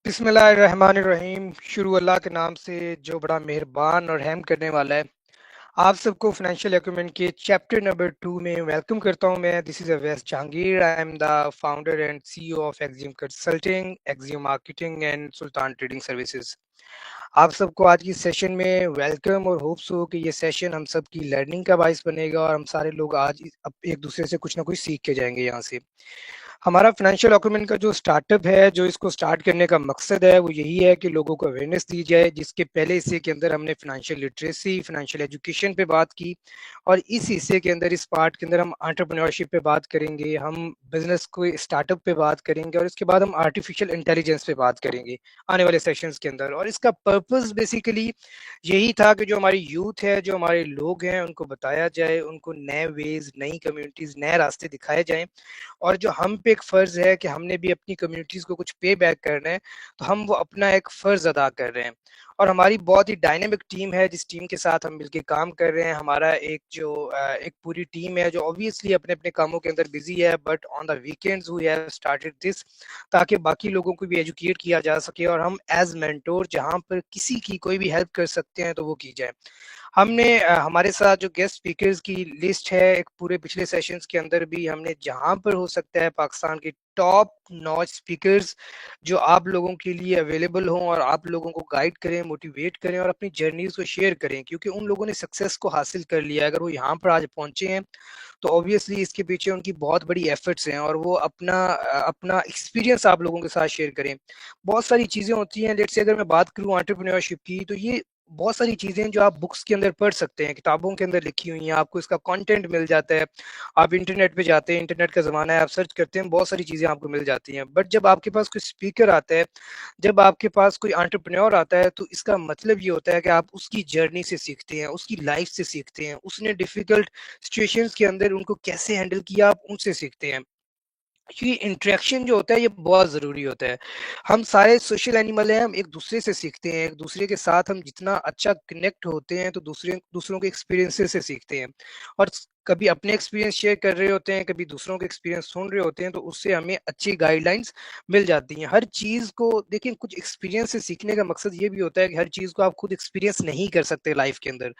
बिस्मिल्लाहिर्रहमानिर्रहीम। शुरू अल्लाह के नाम से जो बड़ा मेहरबान और रहम करने वाला है। आप सबको फाइनेंशियल एक्यूमेंट के चैप्टर नंबर 2 में वेलकम करता हूं। मैं this is Awais Jahangir. I am the founder and CEO of Exim consulting, Exim marketing and Sultan trading services. आप सबको आज की सेशन में वेलकम और होप्स हो कि ये सेशन हम सब की लर्निंग का बाइस बनेगा और हम सारे लोग आज एक दूसरे से कुछ ना कुछ सीख के जाएंगे यहाँ से। हमारा फाइनेंशियल डॉक्यूमेंट का जो स्टार्टअप है, जो इसको स्टार्ट करने का मकसद है, वो यही है कि लोगों को अवेयरनेस दी जाए। जिसके पहले हिस्से के अंदर हमने फाइनेंशियल लिटरेसी, फाइनेंशियल एजुकेशन पे बात की, और इस हिस्से के अंदर, इस पार्ट के अंदर हम एंटरप्रेन्योरशिप पे बात करेंगे, हम बिजनेस को स्टार्टअप पे बात करेंगे, और इसके बाद हम आर्टिफिशियल इंटेलिजेंस पे बात करेंगे आने वाले सेशंस के अंदर। और इसका पर्पस बेसिकली यही था कि जो हमारी यूथ है, जो हमारे लोग हैं, उनको बताया जाए, उनको नए वेज, नई कम्युनिटीज, नए रास्ते दिखाए जाएं। और जो हम पे एक फ़र्ज़ है कि हमने भी अपनी कम्युनिटीज़ को कुछ पे बैक करना है, तो हम वो अपना एक फ़र्ज़ अदा कर रहे हैं। और हमारी बहुत ही डायनामिक टीम है, जिस टीम के साथ हम मिलके काम कर रहे हैं। हमारा एक पूरी टीम है जो ऑब्वियसली अपने-अपने कामों के अंदर बिज़ी है, but on the weekends we have started this, ताकि बाकी लोगों को भी एजुकेट किया जा सके, और हम एज़ मेंटर जहाँ पर किसी की कोई भी हेल्प कर सकते हैं, तो वो की जाए। हमने हमारे साथ जो गेस्ट स्पीकर्स की लिस्ट है, एक पूरे पिछले सेशंस के अंदर भी हमने जहां पर हो सकता है पाकिस्तान के टॉप नॉच स्पीकर्स जो आप लोगों के लिए अवेलेबल हों और आप लोगों को गाइड करें, मोटिवेट करें और अपनी जर्नीज को शेयर करें, क्योंकि उन लोगों ने सक्सेस को हासिल कर लिया है। अगर वो यहाँ पर आज पहुंचे हैं, तो ऑब्वियसली इसके पीछे उनकी बहुत बड़ी एफर्ट्स हैं, और वो अपना एक्सपीरियंस आप लोगों के साथ शेयर करें। बहुत सारी चीज़ें होती हैं, लेट्स से अगर मैं बात करूँ एंटरप्रेन्योरशिप की, तो ये बहुत सारी चीज़ें जो आप बुक्स के अंदर पढ़ सकते हैं, किताबों के अंदर लिखी हुई हैं, आपको इसका कंटेंट मिल जाता है। आप इंटरनेट पे जाते हैं, इंटरनेट का ज़माना है, आप सर्च करते हैं, बहुत सारी चीज़ें आपको मिल जाती हैं। बट जब आपके पास कोई स्पीकर आता है, जब आपके पास कोई एंटरप्रेन्योर आता है, तो इसका मतलब ये होता है कि आप उसकी जर्नी से सीखते हैं, उसकी लाइफ से सीखते हैं, उसने डिफ़िकल्ट सिचुएशंस के अंदर उनको कैसे हैंडल किया, आप उनसे सीखते हैं। क्योंकि इंटरेक्शन जो होता है ये बहुत ज़रूरी होता है। हम सारे सोशल एनिमल हैं, हम एक दूसरे से सीखते हैं, एक दूसरे के साथ हम जितना अच्छा कनेक्ट होते हैं, तो दूसरों के एक्सपीरियंसेस से सीखते हैं। और कभी अपने एक्सपीरियंस शेयर कर रहे होते हैं, कभी दूसरों के एक्सपीरियंस सुन रहे होते हैं, तो उससे हमें अच्छी गाइडलाइंस मिल जाती हैं। हर चीज़ को देखिए, कुछ एक्सपीरियंस से सीखने का मकसद ये भी होता है कि हर चीज़ को आप खुद एक्सपीरियंस नहीं कर सकते लाइफ के अंदर।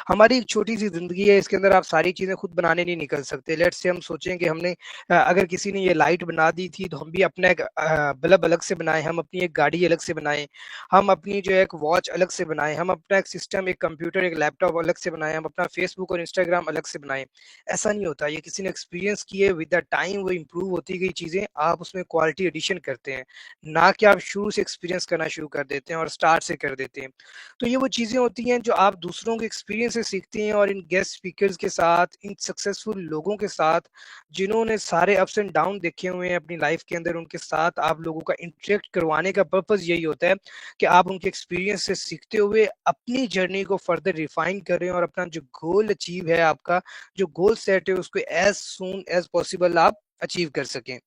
हमारी एक छोटी सी ज़िंदगी है, इसके अंदर आप सारी चीज़ें खुद बनाने नहीं निकल सकते। लेट्स से हम सोचें कि हमने अगर किसी ने ये लाइट बना दी थी, तो हम भी अपना एक बल्ब अलग से बनाएँ, हम अपनी एक गाड़ी अलग से बनाएँ, हम अपनी जो है एक वॉच अलग से बनाएँ, हम अपना एक सिस्टम, एक कंप्यूटर, एक लैपटॉप अलग से बनाएँ, हम अपना फेसबुक और इंस्टाग्राम अलग से बनाएँ। ऐसा नहीं होता, ये किसी ने एक्सपीरियंस किए, विद द टाइम वो इम्प्रूव होती गई चीज़ें, आप उसमें क्वालिटी एडिशन करते हैं, ना कि आप शुरू से एक्सपीरियंस करना शुरू कर देते हैं और स्टार्ट से कर देते हैं। तो ये वो चीज़ें होती हैं जो आप दूसरों के एक्सपीरियंस से सीखते हैं, और इन गेस्ट स्पीकर्स के साथ, इन सक्सेसफुल लोगों के साथ, जिन्होंने सारे अप्स एंड डाउन देखे हुए हैं अपनी लाइफ के अंदर, उनके साथ आप लोगों का इंटरेक्ट करवाने का पर्पस यही होता है कि आप उनके एक्सपीरियंस से सीखते हुए अपनी जर्नी को फर्दर रिफाइन करें, और अपना जो गोल अचीव है, आपका जो गोल सेट है, उसको एज सून एज पॉसिबल आप अचीव कर सकें।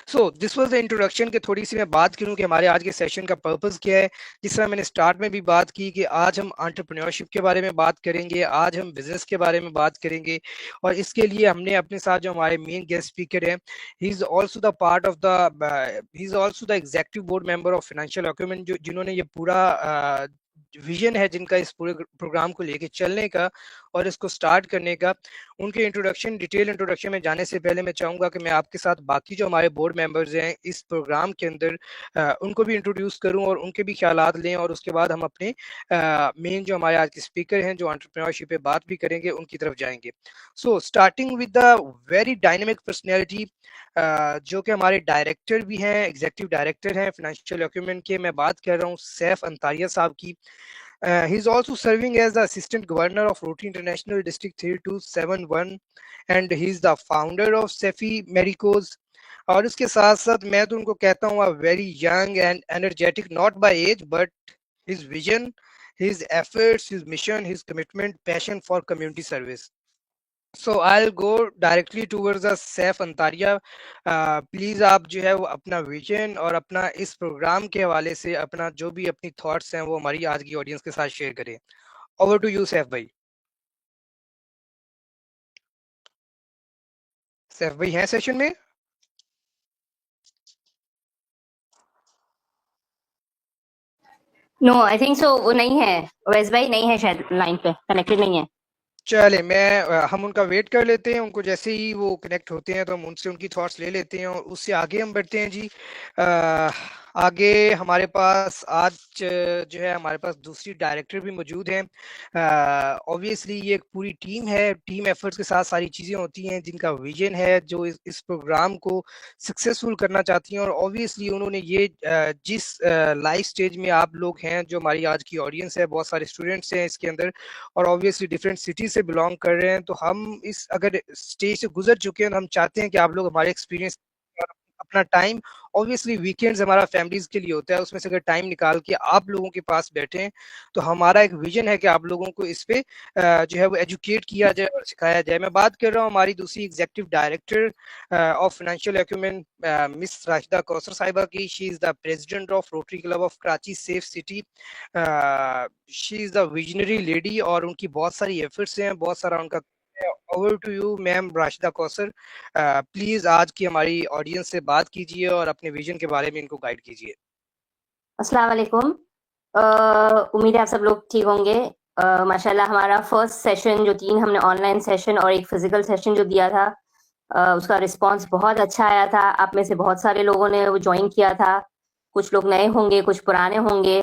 सो दिस वाज द इंट्रोडक्शन। के थोड़ी सी मैं बात करूं कि हमारे आज के सेशन का पर्पस क्या है। जिस तरह मैंने स्टार्ट में भी बात की कि आज हम एंटरप्रेन्योरशिप के बारे में बात करेंगे, आज हम बिजनेस के बारे में बात करेंगे, और इसके लिए हमने अपने साथ जो हमारे मेन गेस्ट स्पीकर हैं, he is also the part of the he is also the executive board member of financial document, जो जिन्होंने ये पूरा विजन है जिनका इस पूरे प्रोग्राम को लेके चलने का और इसको स्टार्ट करने का। उनके इंट्रोडक्शन, डिटेल इंट्रोडक्शन में जाने से पहले मैं चाहूँगा कि मैं आपके साथ बाकी जो हमारे बोर्ड मेंबर्स हैं इस प्रोग्राम के अंदर, उनको भी इंट्रोड्यूस करूँ और उनके भी ख्यालात लें, और उसके बाद हम अपने मेन जो हमारे आज के स्पीकर हैं, जो एंटरप्रेन्योरशिप पे बात भी करेंगे, उनकी तरफ जाएंगे। So starting with the very dynamic personality, जो कि हमारे डायरेक्टर भी हैं, एग्जीक्यूटिव डायरेक्टर हैं फाइनेंशियल डॉक्यूमेंट के। मैं बात कर रहा हूँ सैफ अंतारिया साहब की। He is also serving as the Assistant Governor of Rotary International District 3271, and he is the founder of Sefi Medicos. और उसके साथ साथ मैं तो उनको कहता हूँ very young and energetic, not by age but his vision, his efforts, his mission, his commitment, passion for community service. So I'll go directly towards the Saif Antaria. Please आप जो है वो अपना विजन और अपना इस प्रोग्राम के हवाले से अपना जो भी अपनी थॉट्स हैं वो हमारी आज की ऑडियंस के साथ शेयर करें। ओवर टू यू सैफ भाई। सैफ भाई हैं सेशन में? नो आई थिंक सो, वो नहीं है, वैस भाई नहीं है, शायद लाइन पे कनेक्टेड नहीं है। चले हम उनका वेट कर लेते हैं, उनको जैसे ही वो कनेक्ट होते हैं तो हम उनसे उनकी थॉट्स ले लेते हैं और उससे आगे हम बढ़ते हैं जी। अ, आगे हमारे पास आज जो है हमारे पास दूसरी डायरेक्टर भी मौजूद हैं। ऑब्वियसली ये एक पूरी टीम है, टीम एफर्ट्स के साथ सारी चीज़ें होती हैं, जिनका विजन है जो इस प्रोग्राम को सक्सेसफुल करना चाहती हैं। और ऑब्वियसली उन्होंने ये जिस लाइफ स्टेज में आप लोग हैं, जो हमारी आज की ऑडियंस है, बहुत सारे स्टूडेंट्स हैं इसके अंदर और ऑब्वियसली डिफरेंट सिटी से बिलोंग कर रहे हैं, तो हम इस अगर स्टेज से गुजर चुके हैं तो हम चाहते हैं कि आप लोग हमारे एक्सपीरियंस अपना टाइम, ऑब्वियसली वीकेंड्स हमारा फैमिलीज के लिए होता है, उसमें से अगर टाइम निकाल के आप लोगों के पास बैठे तो हमारा एक विजन है कि आप लोगों को इस पे जो है वो एजुकेट किया जाए और सिखाया जाए। मैं बात कर रहा हूँ हमारी दूसरी executive director of financial acumen miss Rashida Kausar साहिबा की। She is the president of Rotary Club of Karachi safe city. She is the visionary lady और उनकी बहुत सारी एफर्ट्स हैं, बहुत सारा उनका। Over to you ma'am Rashida Kausar, please आज की हमारी ऑडियंस से बात कीजिए और अपने विजन के बारे में इनको गाइड कीजिए। अस्सलाम वालेकुम। उम्मीद है आप सब लोग ठीक होंगे। माशाल्लाह हमारा फर्स्ट सेशन जो 3 हमने ऑनलाइन सेशन और एक फिजिकल सेशन जो दिया था, उसका रिस्पांस बहुत अच्छा आया था। आप में से बहुत सारे लोगों ने वो ज्वाइन किया था। कुछ लोग नए होंगे, कुछ पुराने होंगे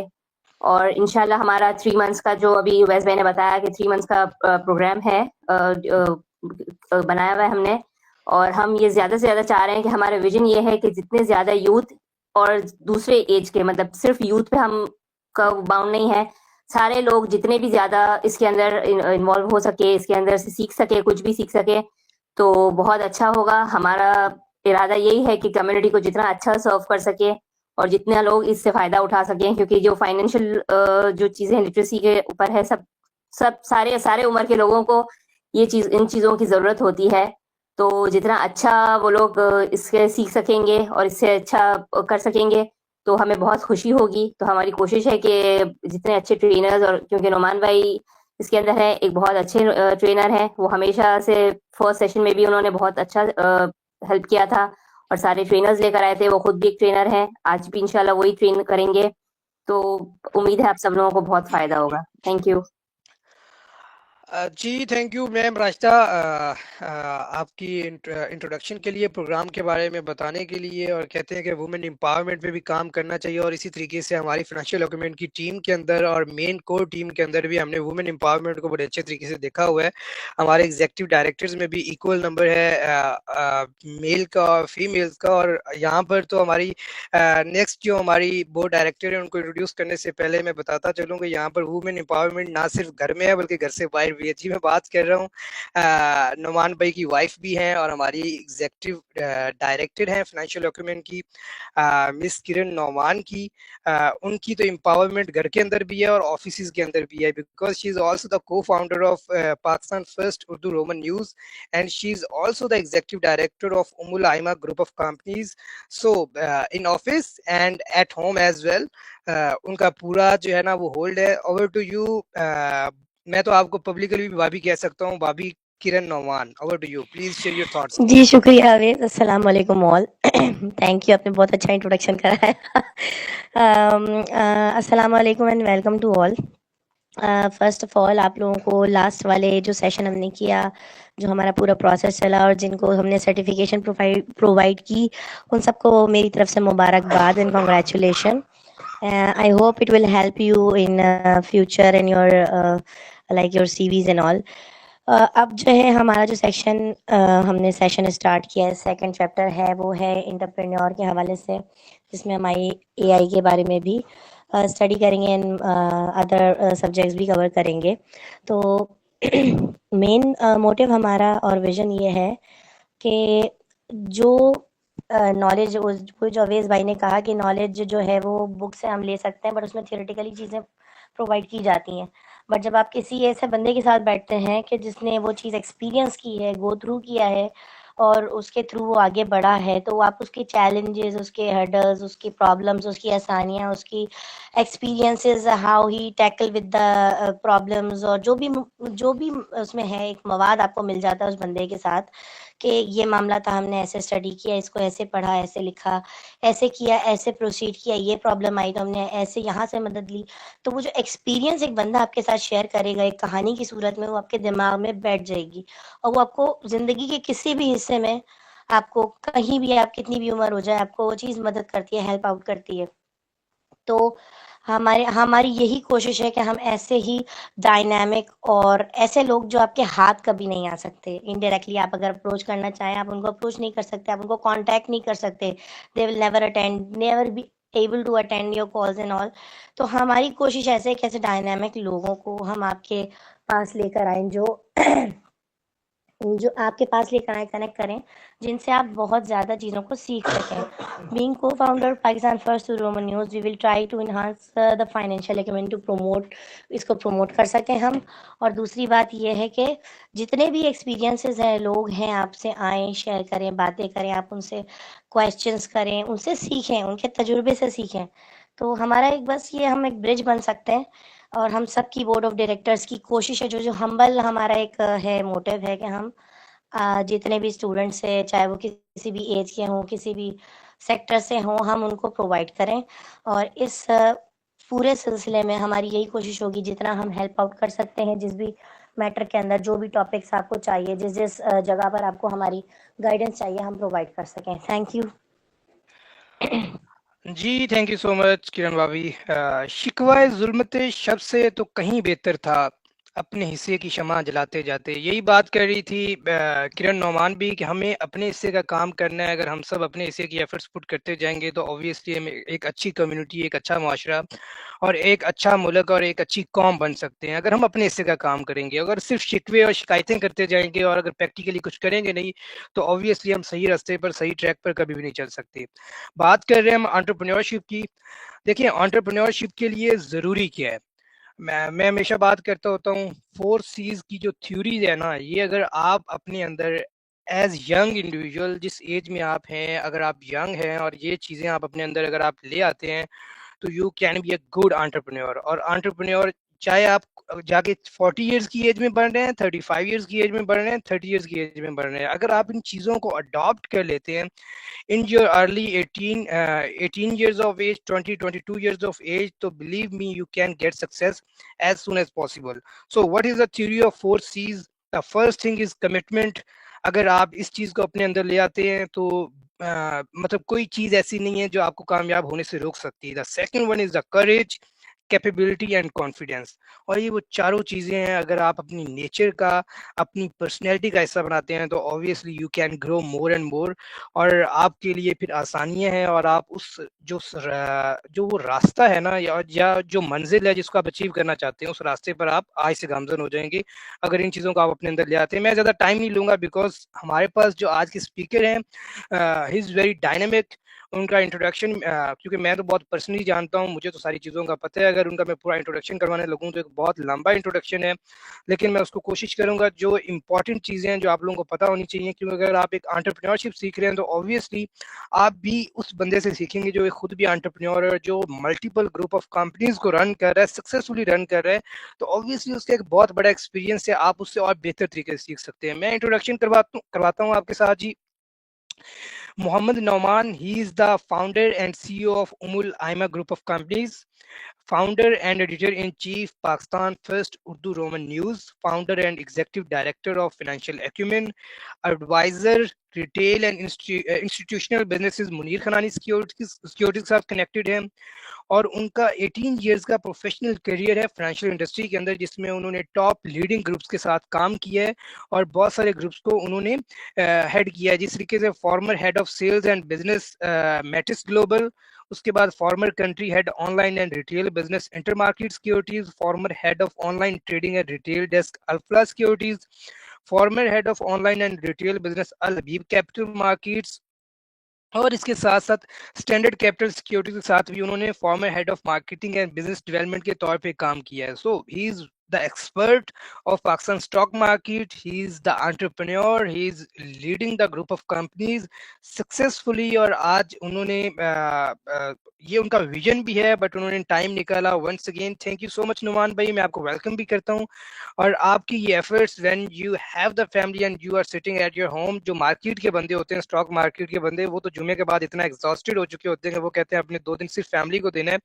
और इंशाल्लाह हमारा 3 मंथ्स का जो अभी उवैस भाई ने बताया कि 3 मंथ्स का प्रोग्राम है, बनाया हुआ है हमने। और हम ये ज़्यादा से ज़्यादा चाह रहे हैं कि हमारा विजन ये है कि जितने ज़्यादा यूथ और दूसरे एज के, मतलब सिर्फ यूथ पे हम का बाउंड नहीं है, सारे लोग जितने भी ज़्यादा इसके अंदर इन्वॉल्व हो सके, इसके अंदर से सीख सके, कुछ भी सीख सके, तो बहुत अच्छा होगा। हमारा इरादा यही है कि कम्युनिटी को जितना अच्छा सर्व कर सके और जितने लोग इससे फ़ायदा उठा सकें, क्योंकि जो फाइनेंशियल जो चीज़ें लिटरेसी के ऊपर है, सब सब सारे सारे उम्र के लोगों को ये चीज़, इन चीज़ों की ज़रूरत होती है। तो जितना अच्छा वो लोग इससे सीख सकेंगे और इससे अच्छा कर सकेंगे, तो हमें बहुत खुशी होगी। तो हमारी कोशिश है कि जितने अच्छे ट्रेनर्स, और क्योंकि नुमान भाई इसके अंदर है, एक बहुत अच्छे ट्रेनर हैं, वो हमेशा से फर्स्ट सेशन में भी उन्होंने बहुत अच्छा हेल्प किया था और सारे ट्रेनर्स लेकर आए थे। वो खुद भी एक ट्रेनर हैं, आज भी इंशाल्लाह वही ट्रेन करेंगे। तो उम्मीद है आप सब लोगों को बहुत फ़ायदा होगा। Thank you. जी थैंक यू मैम राशिदा, आपकी इंट्रोडक्शन के लिए, प्रोग्राम के बारे में बताने के लिए। और कहते हैं कि वुमेन एम्पावरमेंट पे भी काम करना चाहिए और इसी तरीके से हमारी फाइनेंशियल डॉक्यूमेंट की टीम के अंदर और मेन कोर टीम के अंदर भी हमने वुमेन एम्पावरमेंट को बड़े अच्छे तरीके से देखा हुआ है। हमारे एग्जीक्यूटिव डायरेक्टर्स में भी इक्वल नंबर है मेल का और फीमेल्स का। और यहाँ पर तो हमारी नेक्स्ट जो हमारी बोर्ड डायरेक्टर है उनको इंट्रोड्यूस करने से पहले मैं बताता चलूँ कि यहाँ पर वुमेन एम्पावरमेंट ना सिर्फ घर में है बल्कि घर से बाहर भी है। जी मैं बात कर रहा हूँ नुमान भाई की वाइफ भी हैं और हमारी एग्जीक्यूटिव डायरेक्टर हैं फाइनेंशियल डॉक्यूमेंट की, मिस किरण नौमान की। उनकी तो एम्पावरमेंट घर के अंदर भी है और ऑफिस के अंदर भी है, because she is also the co founder of Pakistan first Urdu Roman news and she is also the executive director of Umul Aima group of companies. So in office and at home as well, उनका पूरा जो है ना वो होल्ड है। Over to you, मैं तो आपको पब्लिकली भी भाभी कह सकता हूँ, भाभी Kiran Nauman, over to you, please share your thoughts. जी शुक्रिया अवेद। अस्सलाम वालेकुम ऑल। थैंक यू, आपने बहुत अच्छा इंट्रोडक्शन कराया। अस्सलाम वालेकुम and welcome to all. First of all आप लोगों को लास्ट वाले जो सेशन हमने किया, जो हमारा पूरा प्रोसेस चला और जिनको हमने सर्टिफिकेशन प्रोवाइड की, उन सबको मेरी तरफ से मुबारकबाद and congratulation. I hope it will help you in future in your like your CVs and all. अब जो है हमारा जो सेक्शन हमने सेशन स्टार्ट किया है, सेकंड चैप्टर है, वो है एंटरप्रेन्योर के हवाले से, जिसमें हमारी एआई के बारे में भी स्टडी करेंगे एंड अदर सब्जेक्ट्स भी कवर करेंगे। तो मेन मोटिव हमारा और विजन ये है कि जो नॉलेज, वो जो अवेज भाई ने कहा कि नॉलेज जो है वो बुक से हम ले सकते हैं, बट उसमें थियोरेटिकली चीज़ें प्रोवाइड की जाती हैं। बट जब आप किसी ऐसे बंदे के साथ बैठते हैं कि जिसने वो चीज़ एक्सपीरियंस की है, गो थ्रू किया है और उसके थ्रू वो आगे बढ़ा है, तो आप उसके चैलेंजेस, उसके हर्डल्स, उसकी प्रॉब्लम्स, उसकी आसानियाँ, उसकी experiences, how he tackle with the problems, और जो भी उसमें है एक मवाद आपको मिल जाता है उस बंदे के साथ कि ये मामला था, हमने ऐसे स्टडी किया, इसको ऐसे पढ़ा, ऐसे लिखा, ऐसे किया, ऐसे प्रोसीड किया, ये प्रॉब्लम आई तो हमने ऐसे यहाँ से मदद ली। तो वो जो एक्सपीरियंस एक बंदा आपके साथ शेयर करेगा एक कहानी की सूरत में, वो आपके दिमाग में बैठ जाएगी और वो आपको ज़िंदगी के किसी भी हिस्से में, आपको कहीं भी, आप कितनी भी उम्र हो जाए, आपको वो चीज़ मदद करती है, हेल्प आउट करती है। तो हमारी यही कोशिश है कि हम ऐसे ही डायनामिक और ऐसे लोग जो आपके हाथ कभी नहीं आ सकते, इनडायरेक्टली आप अगर अप्रोच करना चाहें, आप उनको अप्रोच नहीं कर सकते, आप उनको कॉन्टैक्ट नहीं कर सकते, they will never be able to attend your calls and all. तो हमारी कोशिश ऐसे है कि ऐसे डायनामिक लोगों को हम आपके पास लेकर आएँ जो आपके पास लेकर आए, कनेक्ट करें, जिनसे आप बहुत ज़्यादा चीज़ों को सीख सकें। Being co-founder Pakistan first to Roman news, we will try to enhance the financial acumen to इसको प्रमोट कर सकें हम। और दूसरी बात ये है कि जितने भी एक्सपीरियंसेस हैं, लोग हैं, आपसे आएँ, शेयर करें, बातें करें, आप उनसे क्वेश्चंस करें, उनसे सीखें, उनके तजुर्बे से सीखें। तो हमारा एक बस ये, हम एक ब्रिज बन सकते हैं और हम सबकी बोर्ड ऑफ डायरेक्टर्स की कोशिश है, जो हम्बल हमारा एक है, मोटिव है कि हम जितने भी स्टूडेंट्स हैं, चाहे वो किसी भी एज के हों, किसी भी सेक्टर से हों, हम उनको प्रोवाइड करें। और इस पूरे सिलसिले में हमारी यही कोशिश होगी, जितना हम हेल्प आउट कर सकते हैं, जिस भी मैटर के अंदर, जो भी टॉपिक्स आपको चाहिए, जिस जगह पर आपको हमारी गाइडेंस चाहिए, हम प्रोवाइड कर सकें। Thank you. जी thank you so much Kiran भाभी। शिकवाए जुल्मत शब से तो कहीं बेहतर था अपने हिस्से की शमा जलाते जाते। यही बात कर रही थी किरण नौमान भी, कि हमें अपने हिस्से का काम करना है। अगर हम सब अपने हिस्से की एफर्ट्स पुट करते जाएंगे तो ऑब्वियसली हम एक अच्छी कम्युनिटी, एक अच्छा मुआशरा और एक अच्छा मुल्क और एक अच्छी कौम बन सकते हैं, अगर हम अपने हिस्से का काम करेंगे। अगर सिर्फ शिकवे और शिकायतें करते जाएंगे और अगर प्रैक्टिकली कुछ करेंगे नहीं, तो ऑब्वियसली हम सही रास्ते पर, सही ट्रैक पर कभी भी नहीं चल सकते। बात कर रहे हैं हम एंटरप्रेन्योरशिप की। देखिए एंटरप्रेन्योरशिप के लिए ज़रूरी क्या है, मैं हमेशा बात करता होता हूँ, 4 C's की जो थ्योरी है ना, ये अगर आप अपने अंदर एज यंग इंडिविजुअल, जिस एज में आप हैं, अगर आप यंग हैं और ये चीज़ें आप अपने अंदर अगर आप ले आते हैं, तो you can be a good entrepreneur. और एंटरप्रेन्योर चाहे आप जाके 40 इयर्स की एज में बढ़ रहे हैं, 35 इयर्स की एज में बढ़ रहे हैं, 30 इयर्स की एज में बढ़ रहे हैं, अगर आप इन चीज़ों को अडॉप्ट कर लेते हैं in your early 18 years of age, 22 years of age, so believe me, you can get success as soon as possible. So what is the theory of 4 C's? The first thing is commitment. अगर आप इस चीज को अपने अंदर ले आते हैं तो मतलब कोई चीज ऐसी नहीं है जो आपको कामयाब होने से रोक सकती है। The second one is the courage, capability and confidence. और ये वो चारों चीज़ें हैं, अगर आप अपनी नेचर का, अपनी पर्सनैलिटी का हिस्सा बनाते हैं, तो obviously you can grow more and more, और आपके लिए फिर आसानियां हैं, और आप उस जो वो रास्ता है ना, या जो मंजिल है जिसको आप अचीव करना चाहते हैं, उस रास्ते पर आप आज से गामजन हो जाएंगे अगर इन चीज़ों को आप अपने अंदर ले आते हैं। मैं ज़्यादा टाइम नहीं लूँगा, बिकॉज हमारे पास जो आज के स्पीकर हैं ही इज़ वेरी डायनेमिक। उनका इंट्रोडक्शन, क्योंकि मैं तो बहुत पर्सनली जानता हूँ, मुझे तो सारी चीज़ों का पता है, अगर उनका मैं पूरा इंट्रोडक्शन करवाने लगूँ तो एक बहुत लंबा इंट्रोडक्शन है, लेकिन मैं उसको कोशिश करूँगा जो इंपॉर्टेंट चीज़ें हैं जो आप लोगों को पता होनी चाहिए। क्योंकि अगर आप एक एंटरप्रेन्योरशिप सीख रहे हैं तो ऑब्वियसली आप भी उस बंदे से सीखेंगे जो खुद भी एंटरप्रेन्योर है, जो मल्टीपल ग्रुप ऑफ कंपनीज को रन कर रहा है, सक्सेसफुली रन कर रहा है, तो ऑब्वियसली उसका एक बहुत बड़ा एक्सपीरियंस है, आप उससे और बेहतर तरीके से सीख सकते हैं। मैं इंट्रोडक्शन करवाता हूँ आपके साथ जी। Mohammed Nauman, he is the founder and CEO of Umul Aima Group of Companies, founder and editor-in-chief, Pakistan First Urdu Roman News, founder and executive director of Financial Acumen, advisor, retail and institutional businesses, Munir Khanani Securities के साथ connected हैं, और उनका 18 years का professional career है financial industry के अंदर, जिसमें उन्होंने टॉप लीडिंग ग्रुप्स के साथ काम किया है और बहुत सारे ग्रुप्स को उन्होंने हेड किया है। जिस तरीके से former head of sales and business Matis global, उसके बाद former country head online and retail business intermarket securities, former head of online trading and retail desk Alfalah securities, former head of online and retail business Al Habib capital markets, और इसके साथ साथ standard capital security के साथ भी उन्होंने former head of marketing and business development के तौर पे काम किया है। So he is the expert of Pakistan stock market. He is the entrepreneur. He is leading the group of companies successfully, और आज उन्होंने ये उनका विजन भी है, बट उन्होंने टाइम निकाला। Once again thank you so much Numan भाई, मैं आपको वेलकम भी करता हूँ। और आपकी ये efforts, when you have the family and you are sitting at your home, जो मार्केट के बंदे होते हैं, स्टॉक मार्केट के बंदे, वो तो जुमे के बाद इतना एग्जॉस्टेड हो चुके होते हैं, वो कहते हैं अपने 2 दिन सिर्फ फैमिली को देना है।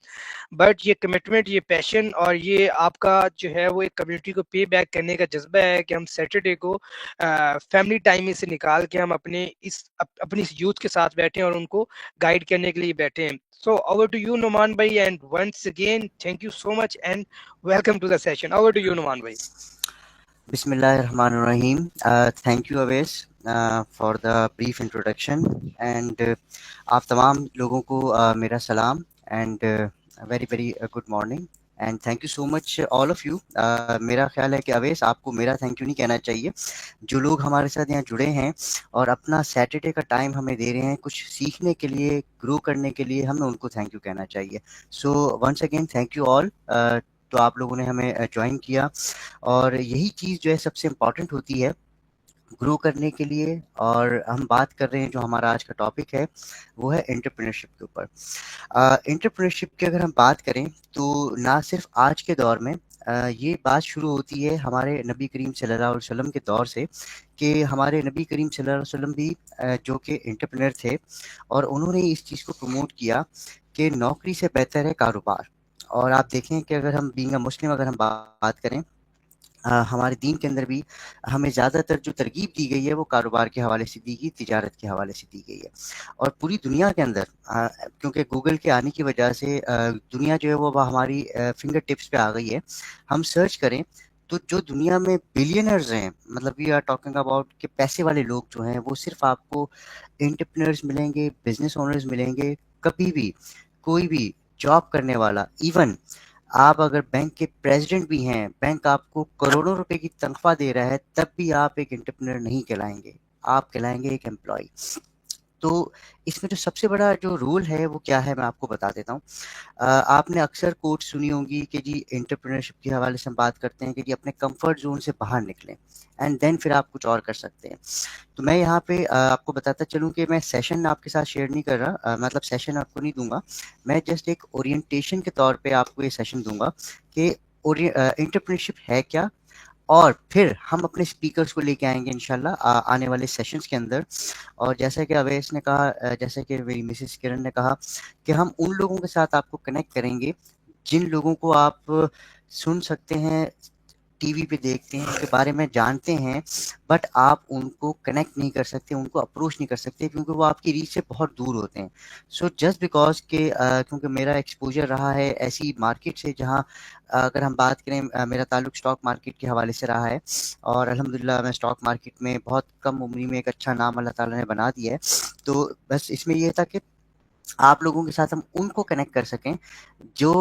बट ये कमिटमेंट, ये पैशन और ये आपका जो है वो एक कम्युनिटी को पे बैक करने का जज्बा है कि हम सैटरडे को फैमिली टाइम में से निकाल के हम अपनी इस यूथ के साथ बैठे और उनको गाइड करने के लिए बैठे हैं। So over to you, Numan bhai, and once again, thank you so much and welcome to the session. Over to you, Numan bhai. Bismillahirrahmanirrahim. Thank you, Aves, for the brief introduction. And आप तमाम लोगों को मेरा सलाम and very very good morning. And thank you so much all of you. मेरा ख्याल है कि अवेश आपको मेरा थैंक यू नहीं कहना चाहिए। जो लोग हमारे साथ यहाँ जुड़े हैं और अपना सैटरडे का टाइम हमें दे रहे हैं कुछ सीखने के लिए, ग्रो करने के लिए, हमें उनको थैंक यू कहना चाहिए। So once again thank you all. तो आप लोगों ने हमें ज्वाइन किया और यही चीज़ जो है सबसे इम्पॉर्टेंट होती है ग्रो करने के लिए। और हम बात कर रहे हैं, जो हमारा आज का टॉपिक है वो है एंटरप्रेन्योरशिप के ऊपर। एंटरप्रेन्योरशिप की अगर हम बात करें तो ना सिर्फ आज के दौर में ये बात शुरू होती है हमारे नबी करीम सल्लल्लाहु अलैहि वसल्लम के दौर से, कि हमारे नबी करीम सल्लल्लाहु अलैहि वसल्लम भी जो कि एंटरप्रेन्योर थे और उन्होंने इस चीज़ को प्रमोट किया कि नौकरी से बेहतर है कारोबार। और आप देखें कि अगर हम बीइंग अ मुस्लिम अगर हम बात करें, हमारे दीन के अंदर भी हमें ज़्यादातर जो तरगीब दी गई है वो कारोबार के हवाले से दी गई, तिजारत के हवाले से दी गई है। और पूरी दुनिया के अंदर क्योंकि गूगल के आने की वजह से दुनिया जो है वो हमारी फिंगर टिप्स पे आ गई है। हम सर्च करें तो जो दुनिया में बिलियनर्स हैं, मतलब वी आर टॉकिंग अबाउट कि पैसे वाले लोग जो हैं, वो सिर्फ आपको एंटरप्रेन्योर्स मिलेंगे, बिजनेस ओनर्स मिलेंगे। कभी भी कोई भी जॉब करने वाला, इवन आप अगर बैंक के प्रेसिडेंट भी हैं, बैंक आपको करोड़ों रुपए की तनख्वाह दे रहा है, तब भी आप एक एंटरप्रेन्योर नहीं कहलाएंगे, आप कहलाएंगे एक एम्प्लॉय। तो इसमें जो सबसे बड़ा जो रूल है वो क्या है, मैं आपको बता देता हूँ। आपने अक्सर कोट सुनी होगी कि जी एंटरप्रेन्योरशिप के हवाले से हम बात करते हैं कि जी अपने कंफर्ट जोन से बाहर निकलें एंड देन फिर आप कुछ और कर सकते हैं। तो मैं यहाँ पे आपको बताता चलूँ कि मैं सेशन आपके साथ शेयर नहीं कर रहा, मतलब सेशन आपको नहीं दूंगा। मैं जस्ट एक ओरिएंटेशन के तौर पे आपको ये सेशन दूंगा कि एंटरप्रेन्योरशिप है क्या, और फिर हम अपने स्पीकर्स को लेके आएंगे इंशाल्लाह आने वाले सेशंस के अंदर। और जैसा कि अवैस ने कहा, जैसा कि मेरी मिसेस किरण ने कहा, कि हम उन लोगों के साथ आपको कनेक्ट करेंगे जिन लोगों को आप सुन सकते हैं, टीवी पे देखते हैं, उनके बारे में जानते हैं, बट आप उनको कनेक्ट नहीं कर सकते, उनको अप्रोच नहीं कर सकते, क्योंकि वो आपकी रीच से बहुत दूर होते हैं। सो जस्ट बिकॉज के क्योंकि मेरा एक्सपोजर रहा है ऐसी मार्केट से जहां अगर हम बात करें, मेरा ताल्लुक स्टॉक मार्केट के हवाले से रहा है और अल्हम्दुलिल्लाह मैं स्टॉक मार्केट में बहुत कम उम्र में एक अच्छा नाम अल्लाह ताला ने बना दिया है। तो बस इसमें यह था कि आप लोगों के साथ हम उनको कनेक्ट कर सकें जो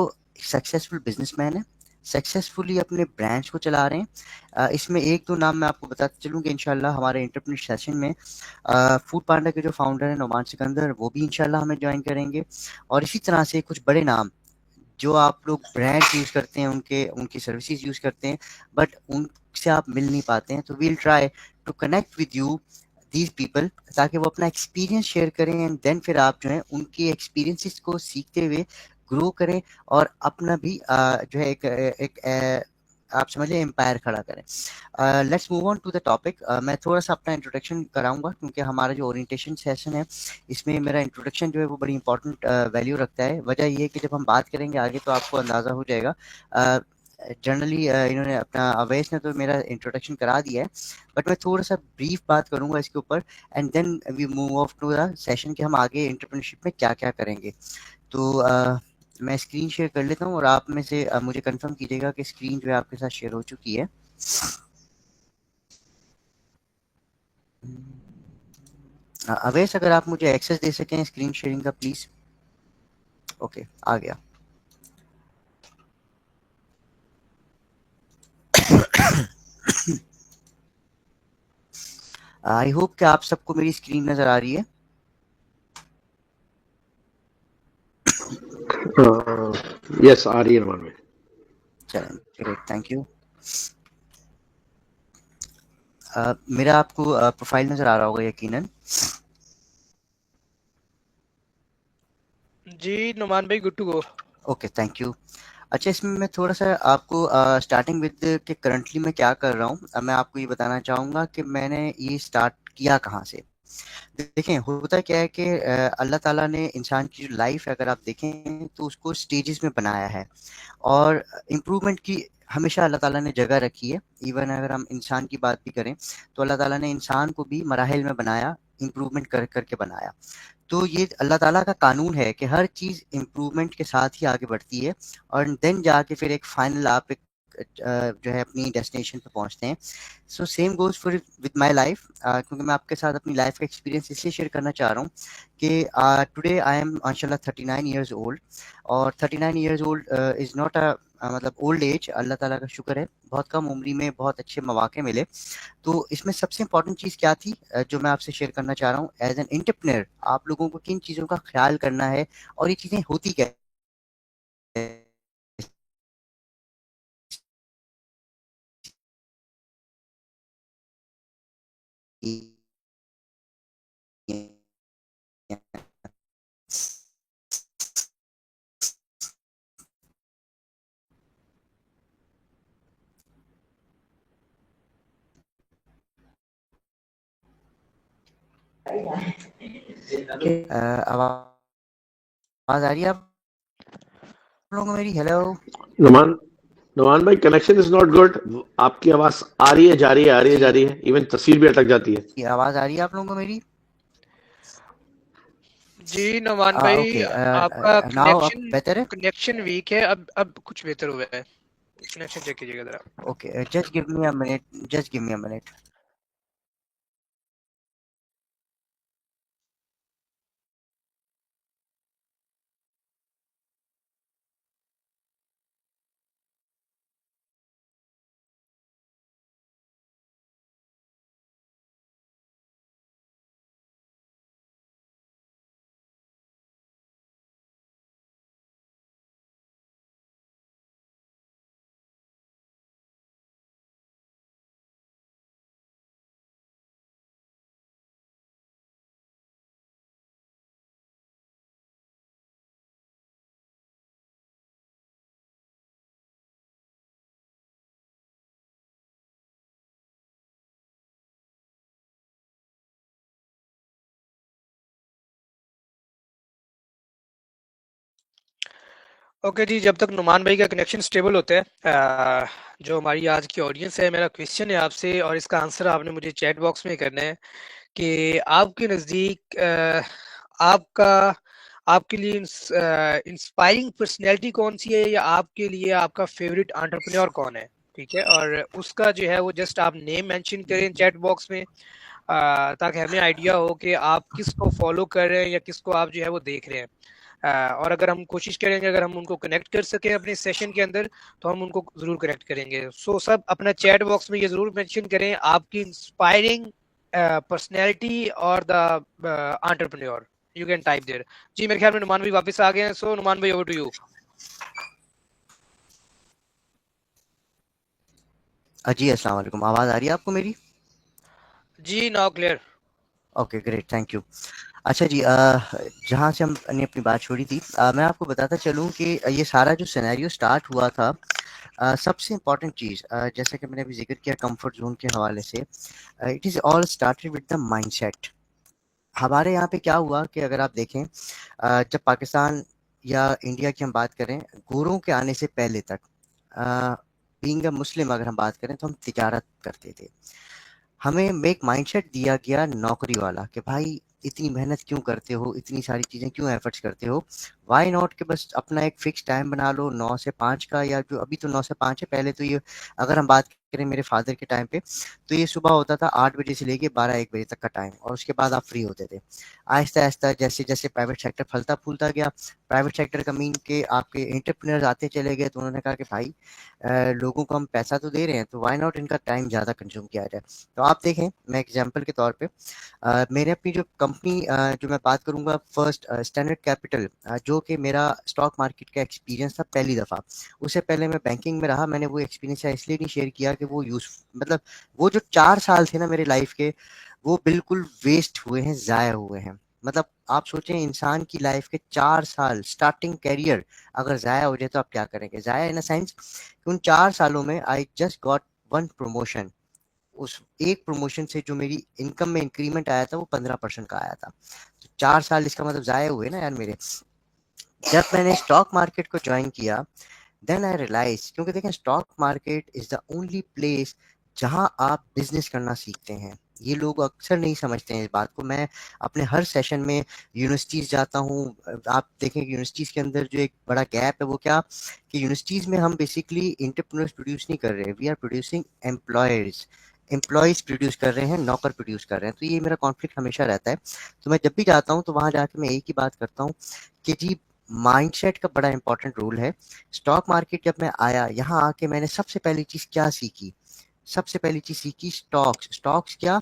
सक्सेसफुल बिजनेसमैन है, सक्सेसफुली अपने ब्रांच को चला रहे हैं। इसमें एक दो नाम मैं आपको बताते चलूँ कि इंशाल्लाह हमारे एंटरप्रेन्योर सेशन में फूड पांडा के जो फाउंडर हैं नोमान सिकंदर, वो भी इंशाल्लाह हमें ज्वाइन करेंगे। और इसी तरह से कुछ बड़े नाम जो आप लोग ब्रांड यूज़ करते हैं, उनकी सर्विसेज यूज़ करते हैं, बट उनसे आप मिल नहीं पाते हैं, तो we'll try to connect with you these people, ताकि वो अपना एक्सपीरियंस शेयर करें एंड देन फिर आप जो है उनके एक्सपीरियंसेस को सीखते हुए ग्रो करें और अपना भी जो है एक आप समझ लें एम्पायर खड़ा करें। Let's move on to the topic. मैं थोड़ा सा अपना इंट्रोडक्शन कराऊंगा, क्योंकि हमारा जो ओरिएंटेशन सेशन है इसमें मेरा इंट्रोडक्शन जो है वो बड़ी इंपॉर्टेंट वैल्यू रखता है। वजह ये है कि जब हम बात करेंगे आगे तो आपको अंदाज़ा हो जाएगा। जनरली इन्होंने अपना अवैस ने तो मेरा इंट्रोडक्शन करा दिया है, बट मैं थोड़ा सा ब्रीफ बात करूंगा इसके ऊपर and then we move off to the session कि हम आगे एंटरप्रेन्योरशिप में क्या क्या करेंगे। तो मैं स्क्रीन शेयर कर लेता हूँ और आप में से मुझे कंफर्म कीजिएगा कि स्क्रीन जो है आपके साथ शेयर हो चुकी है। अवैस अगर आप मुझे एक्सेस दे सकें स्क्रीन शेयरिंग का प्लीज। ओके, आ गया। आई होप कि आप सबको मेरी स्क्रीन नजर आ रही है। यस, आ रही है नुमान भाई। चलें, ग्रेट, थैंक यू। मेरा आपको प्रोफाइल नजर आ रहा होगा यकीनन। जी नुमान भाई, good to go. Okay, thank you. अच्छा, इसमें मैं थोड़ा सा आपको स्टार्टिंग विद कि करंटली मैं क्या कर रहा हूँ, मैं आपको ये बताना चाहूँगा कि मैंने ये स्टार्ट किया कहाँ से। देखें, होता क्या है कि अल्लाह ताला ने इंसान की जो लाइफ है, अगर आप देखें तो उसको स्टेजेस में बनाया है और इम्प्रूवमेंट की हमेशा अल्लाह ताला ने जगह रखी है। इवन अगर हम इंसान की बात भी करें तो अल्लाह ताला ने इंसान को भी मराहिल में बनाया, इम्प्रूवमेंट कर करके बनाया। तो ये अल्लाह ताला का कानून है कि हर चीज़ इम्प्रूवमेंट के साथ ही आगे बढ़ती है और देन जाके फिर एक फाइनल आप एक जो है अपनी डेस्टिनेशन पे पहुंचते हैं। So same goes for with my life, क्योंकि मैं आपके साथ अपनी लाइफ का एक्सपीरियंस इसलिए शेयर करना चाह रहा हूँ कि टुडे आई एम माशाल्लाह 39 इयर्स ओल्ड, और 39 years old is not a मतलब ओल्ड एज। अल्लाह ताला का शुक्र है, बहुत कम उम्री में बहुत अच्छे मौके मिले। तो इसमें सबसे इम्पोर्टेंट चीज़ क्या थी जो मैं आपसे शेयर करना चाह रहा हूँ, एज एन एंटरप्रेन्योर आप लोगों को किन चीज़ों का ख्याल करना है और ये चीज़ें होती क्या आवाज़ आ रही है आप लोगों को मेरी? हेलो नुमान नुमान भाई, कनेक्शन इज नॉट गुड। आपकी आवाज आ रही है, जा रही है, आ रही है, जा रही है, इवन तस्वीर भी अटक जाती है। ये आवाज़ आ रही है आप लोगों को मेरी? जी नुमान भाई, ओके, आपका नाउ अब कनेक्शन बेटर है? कनेक्शन वीक है। अब कुछ बेहतर हुआ है। कनेक्शन चेक कीजिएगा जरा। Okay, just give me a minute, just give me a minute. Okay जी, जब तक नुमान भाई का कनेक्शन स्टेबल होता है, जो हमारी आज की ऑडियंस है, मेरा क्वेश्चन है आपसे और इसका आंसर आपने मुझे चैट बॉक्स में करना है कि आपके नज़दीक आपका आपके लिए इंस्पायरिंग पर्सनैलिटी कौन सी है, या आपके लिए आपका फेवरेट एंटरप्रेन्योर कौन है? ठीक है, और उसका जो है वो जस्ट आप नेम मेंशन करें चैट बॉक्स में, ताकि हमें आइडिया हो कि आप किसको फॉलो कर रहे हैं या किसको आप जो है वो देख रहे हैं। और अगर हम कोशिश करेंगे, अगर हम उनको कनेक्ट कर सकें अपने सेशन के अंदर, तो हम उनको ज़रूर कनेक्ट करेंगे। सो सब अपना चैट बॉक्स में ये ज़रूर मेंशन करें आपकी इंस्पायरिंग पर्सनैलिटी और the entrepreneur. You can type there. जी, मेरे ख्याल में नुमान भाई वापस आ गए हैं। सो नुमान भाई, ओवर टू यू। जी, अस्सलाम वालेकुम। आवाज़ आ रही है आपको मेरी? जी, now clear. Okay, great, thank you. अच्छा जी, जहाँ से हमने अपनी बात छोड़ी थी, मैं आपको बताता चलूँ कि ये सारा जो सिनेरियो स्टार्ट हुआ था, सबसे इम्पॉर्टेंट चीज़, जैसे कि मैंने अभी जिक्र किया कंफर्ट जोन के हवाले से, it is all started with the mindset. हमारे यहाँ पे क्या हुआ कि अगर आप देखें, जब पाकिस्तान या इंडिया की हम बात करें, गोरों के आने से पहले तक, बीइंग अ मुस्लिम अगर हम बात करें तो हम तिजारत करते थे। हमें एक माइंडसेट दिया गया नौकरी वाला कि भाई इतनी मेहनत क्यों करते हो, इतनी सारी चीज़ें क्यों एफर्ट्स करते हो, व्हाई नॉट कि बस अपना एक फिक्स टाइम बना लो 9 से 5 का, या जो अभी तो 9 से 5 है, पहले तो ये अगर हम बात करें मेरे फादर के टाइम पे, तो ये सुबह होता था 8 बजे से लेके 12-1 बजे तक का टाइम, और उसके बाद आप फ्री होते थे। आहिस्ता आहिस्ता जैसे जैसे प्राइवेट सेक्टर फलता फूलता गया, प्राइवेट सेक्टर का मीन के आपके एंटरप्रेन्योर्स आते चले गए, तो उन्होंने कहा कि भाई लोगों को हम पैसा तो दे रहे हैं, तो व्हाई नॉट इनका टाइम ज़्यादा कंज्यूम किया जाए। तो आप देखें, मैं एग्जांपल के तौर पे मैंने अपनी जो कंपनी जो मैं बात करूंगा फर्स्ट स्टैंडर्ड कैपिटल, जो कि मेरा स्टॉक मार्केट का एक्सपीरियंस था पहली दफ़ा। उससे पहले मैं बैंकिंग में रहा, मैंने वो एक्सपीरियंस इसलिए नहीं शेयर किया कि वो यूज मतलब वो जो 4 साल थे ना मेरे लाइफ के, वो बिल्कुल वेस्ट हुए हैं, ज़ाया हुए हैं। मतलब आप सोचें इंसान की लाइफ के 4 साल स्टार्टिंग कैरियर अगर ज़ाया हो जाए तो आप क्या करेंगे? ज़ाया इन अ सेंस उन 4 सालों में आई जस्ट गॉट 1 प्रमोशन। उस एक प्रमोशन से जो मेरी इनकम में इंक्रीमेंट आया था वो 15% का आया था। तो 4 साल इसका मतलब ज़ाया हुए ना यार मेरे। जब मैंने स्टॉक मार्केट को ज्वाइन किया देन आई रियलाइज, क्योंकि देखें stock market is the only place जहां आप बिजनेस करना सीखते हैं। ये लोग अक्सर नहीं समझते हैं इस बात को। मैं अपने हर सेशन में यूनिवर्सिटीज़ जाता हूँ। आप देखें कि यूनिवर्सिटीज़ के अंदर जो एक बड़ा गैप है वो क्या, कि यूनिवर्सिटीज़ में हम बेसिकली एंटरप्रेन्योर्स प्रोड्यूस नहीं कर रहे, we are producing employees produce कर रहे हैं, नौकर प्रोड्यूस कर रहे हैं। तो ये मेरा कॉन्फ्लिक्ट हमेशा रहता है। तो मैं जब भी जाता हूँ तो वहाँ जाके मैं एक ही बात करता हूँ कि जी माइंडसेट का बड़ा इंपॉर्टेंट रोल है। स्टॉक मार्केट जब मैं आया यहाँ आके मैंने सबसे पहली चीज़ क्या सीखी, सबसे पहली चीज़ सीखी स्टॉक्स क्या,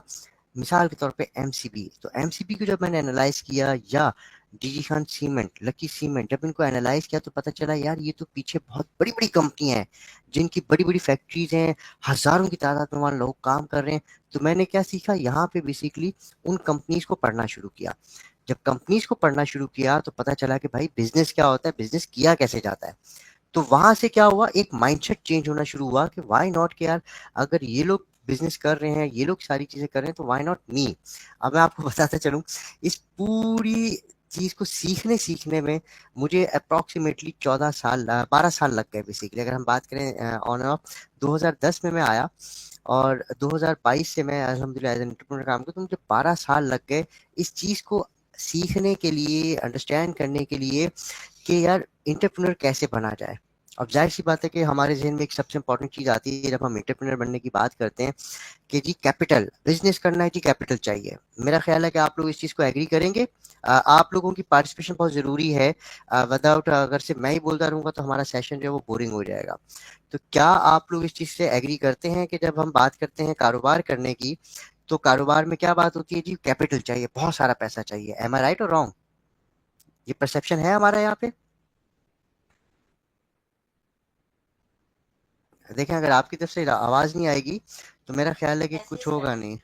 मिसाल के तौर पे एमसीबी। तो एमसीबी को जब मैंने एनालाइज किया या DG Khan cement, lucky cement, जब इनको एनालाइज किया तो पता चला यार ये तो पीछे बहुत बड़ी बड़ी कंपनियां हैं जिनकी बड़ी बड़ी फैक्ट्रीज हैं, हजारों की तादाद में वहाँ लोग काम कर रहे हैं। तो मैंने क्या सीखा यहाँ पे, बेसिकली उन कंपनीज को पढ़ना शुरू किया। जब कंपनीज को पढ़ना शुरू किया तो पता चला कि भाई बिजनेस क्या होता है, बिजनेस किया कैसे जाता है। तो वहां से क्या हुआ, एक माइंडसेट चेंज होना शुरू हुआ कि व्हाई नॉट, कि यार अगर ये लोग बिजनेस कर रहे हैं, ये लोग सारी चीजें कर रहे हैं, तो व्हाई नॉट मी। अब मैं आपको बताता चलूं, इस पूरी चीज को सीखने में मुझे अप्रोक्सीमेटली 14 साल 12 साल लग गए बेसिकली। अगर हम बात करें ऑन ऑफ 2010 में मैं आया और 2022 से मैं अल्हम्दुलिल्लाह एज एंटरप्रेन्योर काम करता हूं। तो मुझे 12 साल लग गए इस चीज को सीखने के लिए, अंडरस्टैंड करने के लिए कि यार एंटरप्रेन्योर कैसे बना जाए। अब जाहिर सी बात है कि हमारे जहन में एक सबसे इंपॉर्टेंट चीज़ आती है जब हम एंटरप्रेन्योर बनने की बात करते हैं कि जी कैपिटल, बिजनेस करना है जी, कैपिटल चाहिए। मेरा ख्याल है कि आप लोग इस चीज़ को एग्री करेंगे। आप लोगों की पार्टिसिपेशन बहुत ज़रूरी है। विदाउट अगर सिर्फ मैं ही बोलता रहूँगा तो हमारा सेशन जो है वो बोरिंग हो जाएगा। तो क्या आप लोग इस चीज़ से एग्री करते हैं कि जब हम बात करते हैं कारोबार करने की, तो कारोबार में क्या बात होती है जी, कैपिटल चाहिए, बहुत सारा पैसा चाहिए। एम आई राइट और रॉन्ग? ये परसेप्शन है हमारा यहाँ पे? देखें अगर आपकी तरफ से आवाज नहीं आएगी तो मेरा ख्याल है कि कुछ होगा नहीं।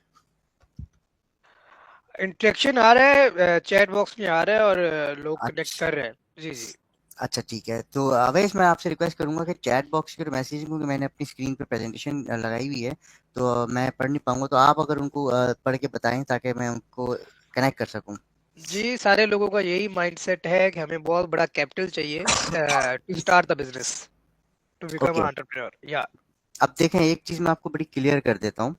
इंटरेक्शन आ रहा है, चैट बॉक्स में आ रहा है और लोग कनेक्ट अच्छा कर रहे हैं। जी जी। अच्छा ठीक है। तो अवैस मैं आपसे रिक्वेस्ट करूंगा कि चैट बॉक्स के मैसेज, क्योंकि मैंने अपनी स्क्रीन पे प्रेजेंटेशन लगाई हुई है तो मैं पढ़ नहीं पाऊंगा, तो आप अगर उनको पढ़ के बताएं ताकि मैं उनको कनेक्ट कर सकूं। जी, सारे लोगों का यही माइंडसेट है कि हमें बहुत बड़ा कैपिटल चाहिए to start the business, to become okay, entrepreneur. या अब देखें एक चीज़ मैं आपको बड़ी क्लियर कर देता हूँ,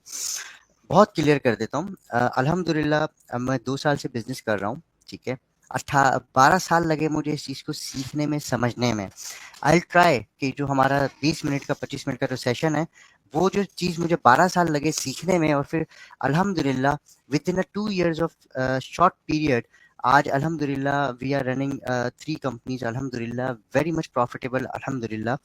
बहुत क्लियर कर देता हूँ। अल्हम्दुलिल्लाह अब मैं 2 साल से बिजनेस कर रहा हूँ, ठीक है। 12 साल लगे मुझे इस चीज़ को सीखने में, समझने में। आई ट्राई कि जो हमारा 20 मिनट का 25 मिनट का जो सेशन है, वो जो चीज़ मुझे 12 साल लगे सीखने में, और फिर अल्हम्दुलिल्लाह with in 2 years of short period आज अल्हम्दुलिल्लाह वी आर रनिंग 3 कंपनीज, अल्हम्दुलिल्लाह वेरी मच प्रॉफिटेबल, अल्हम्दुलिल्लाह।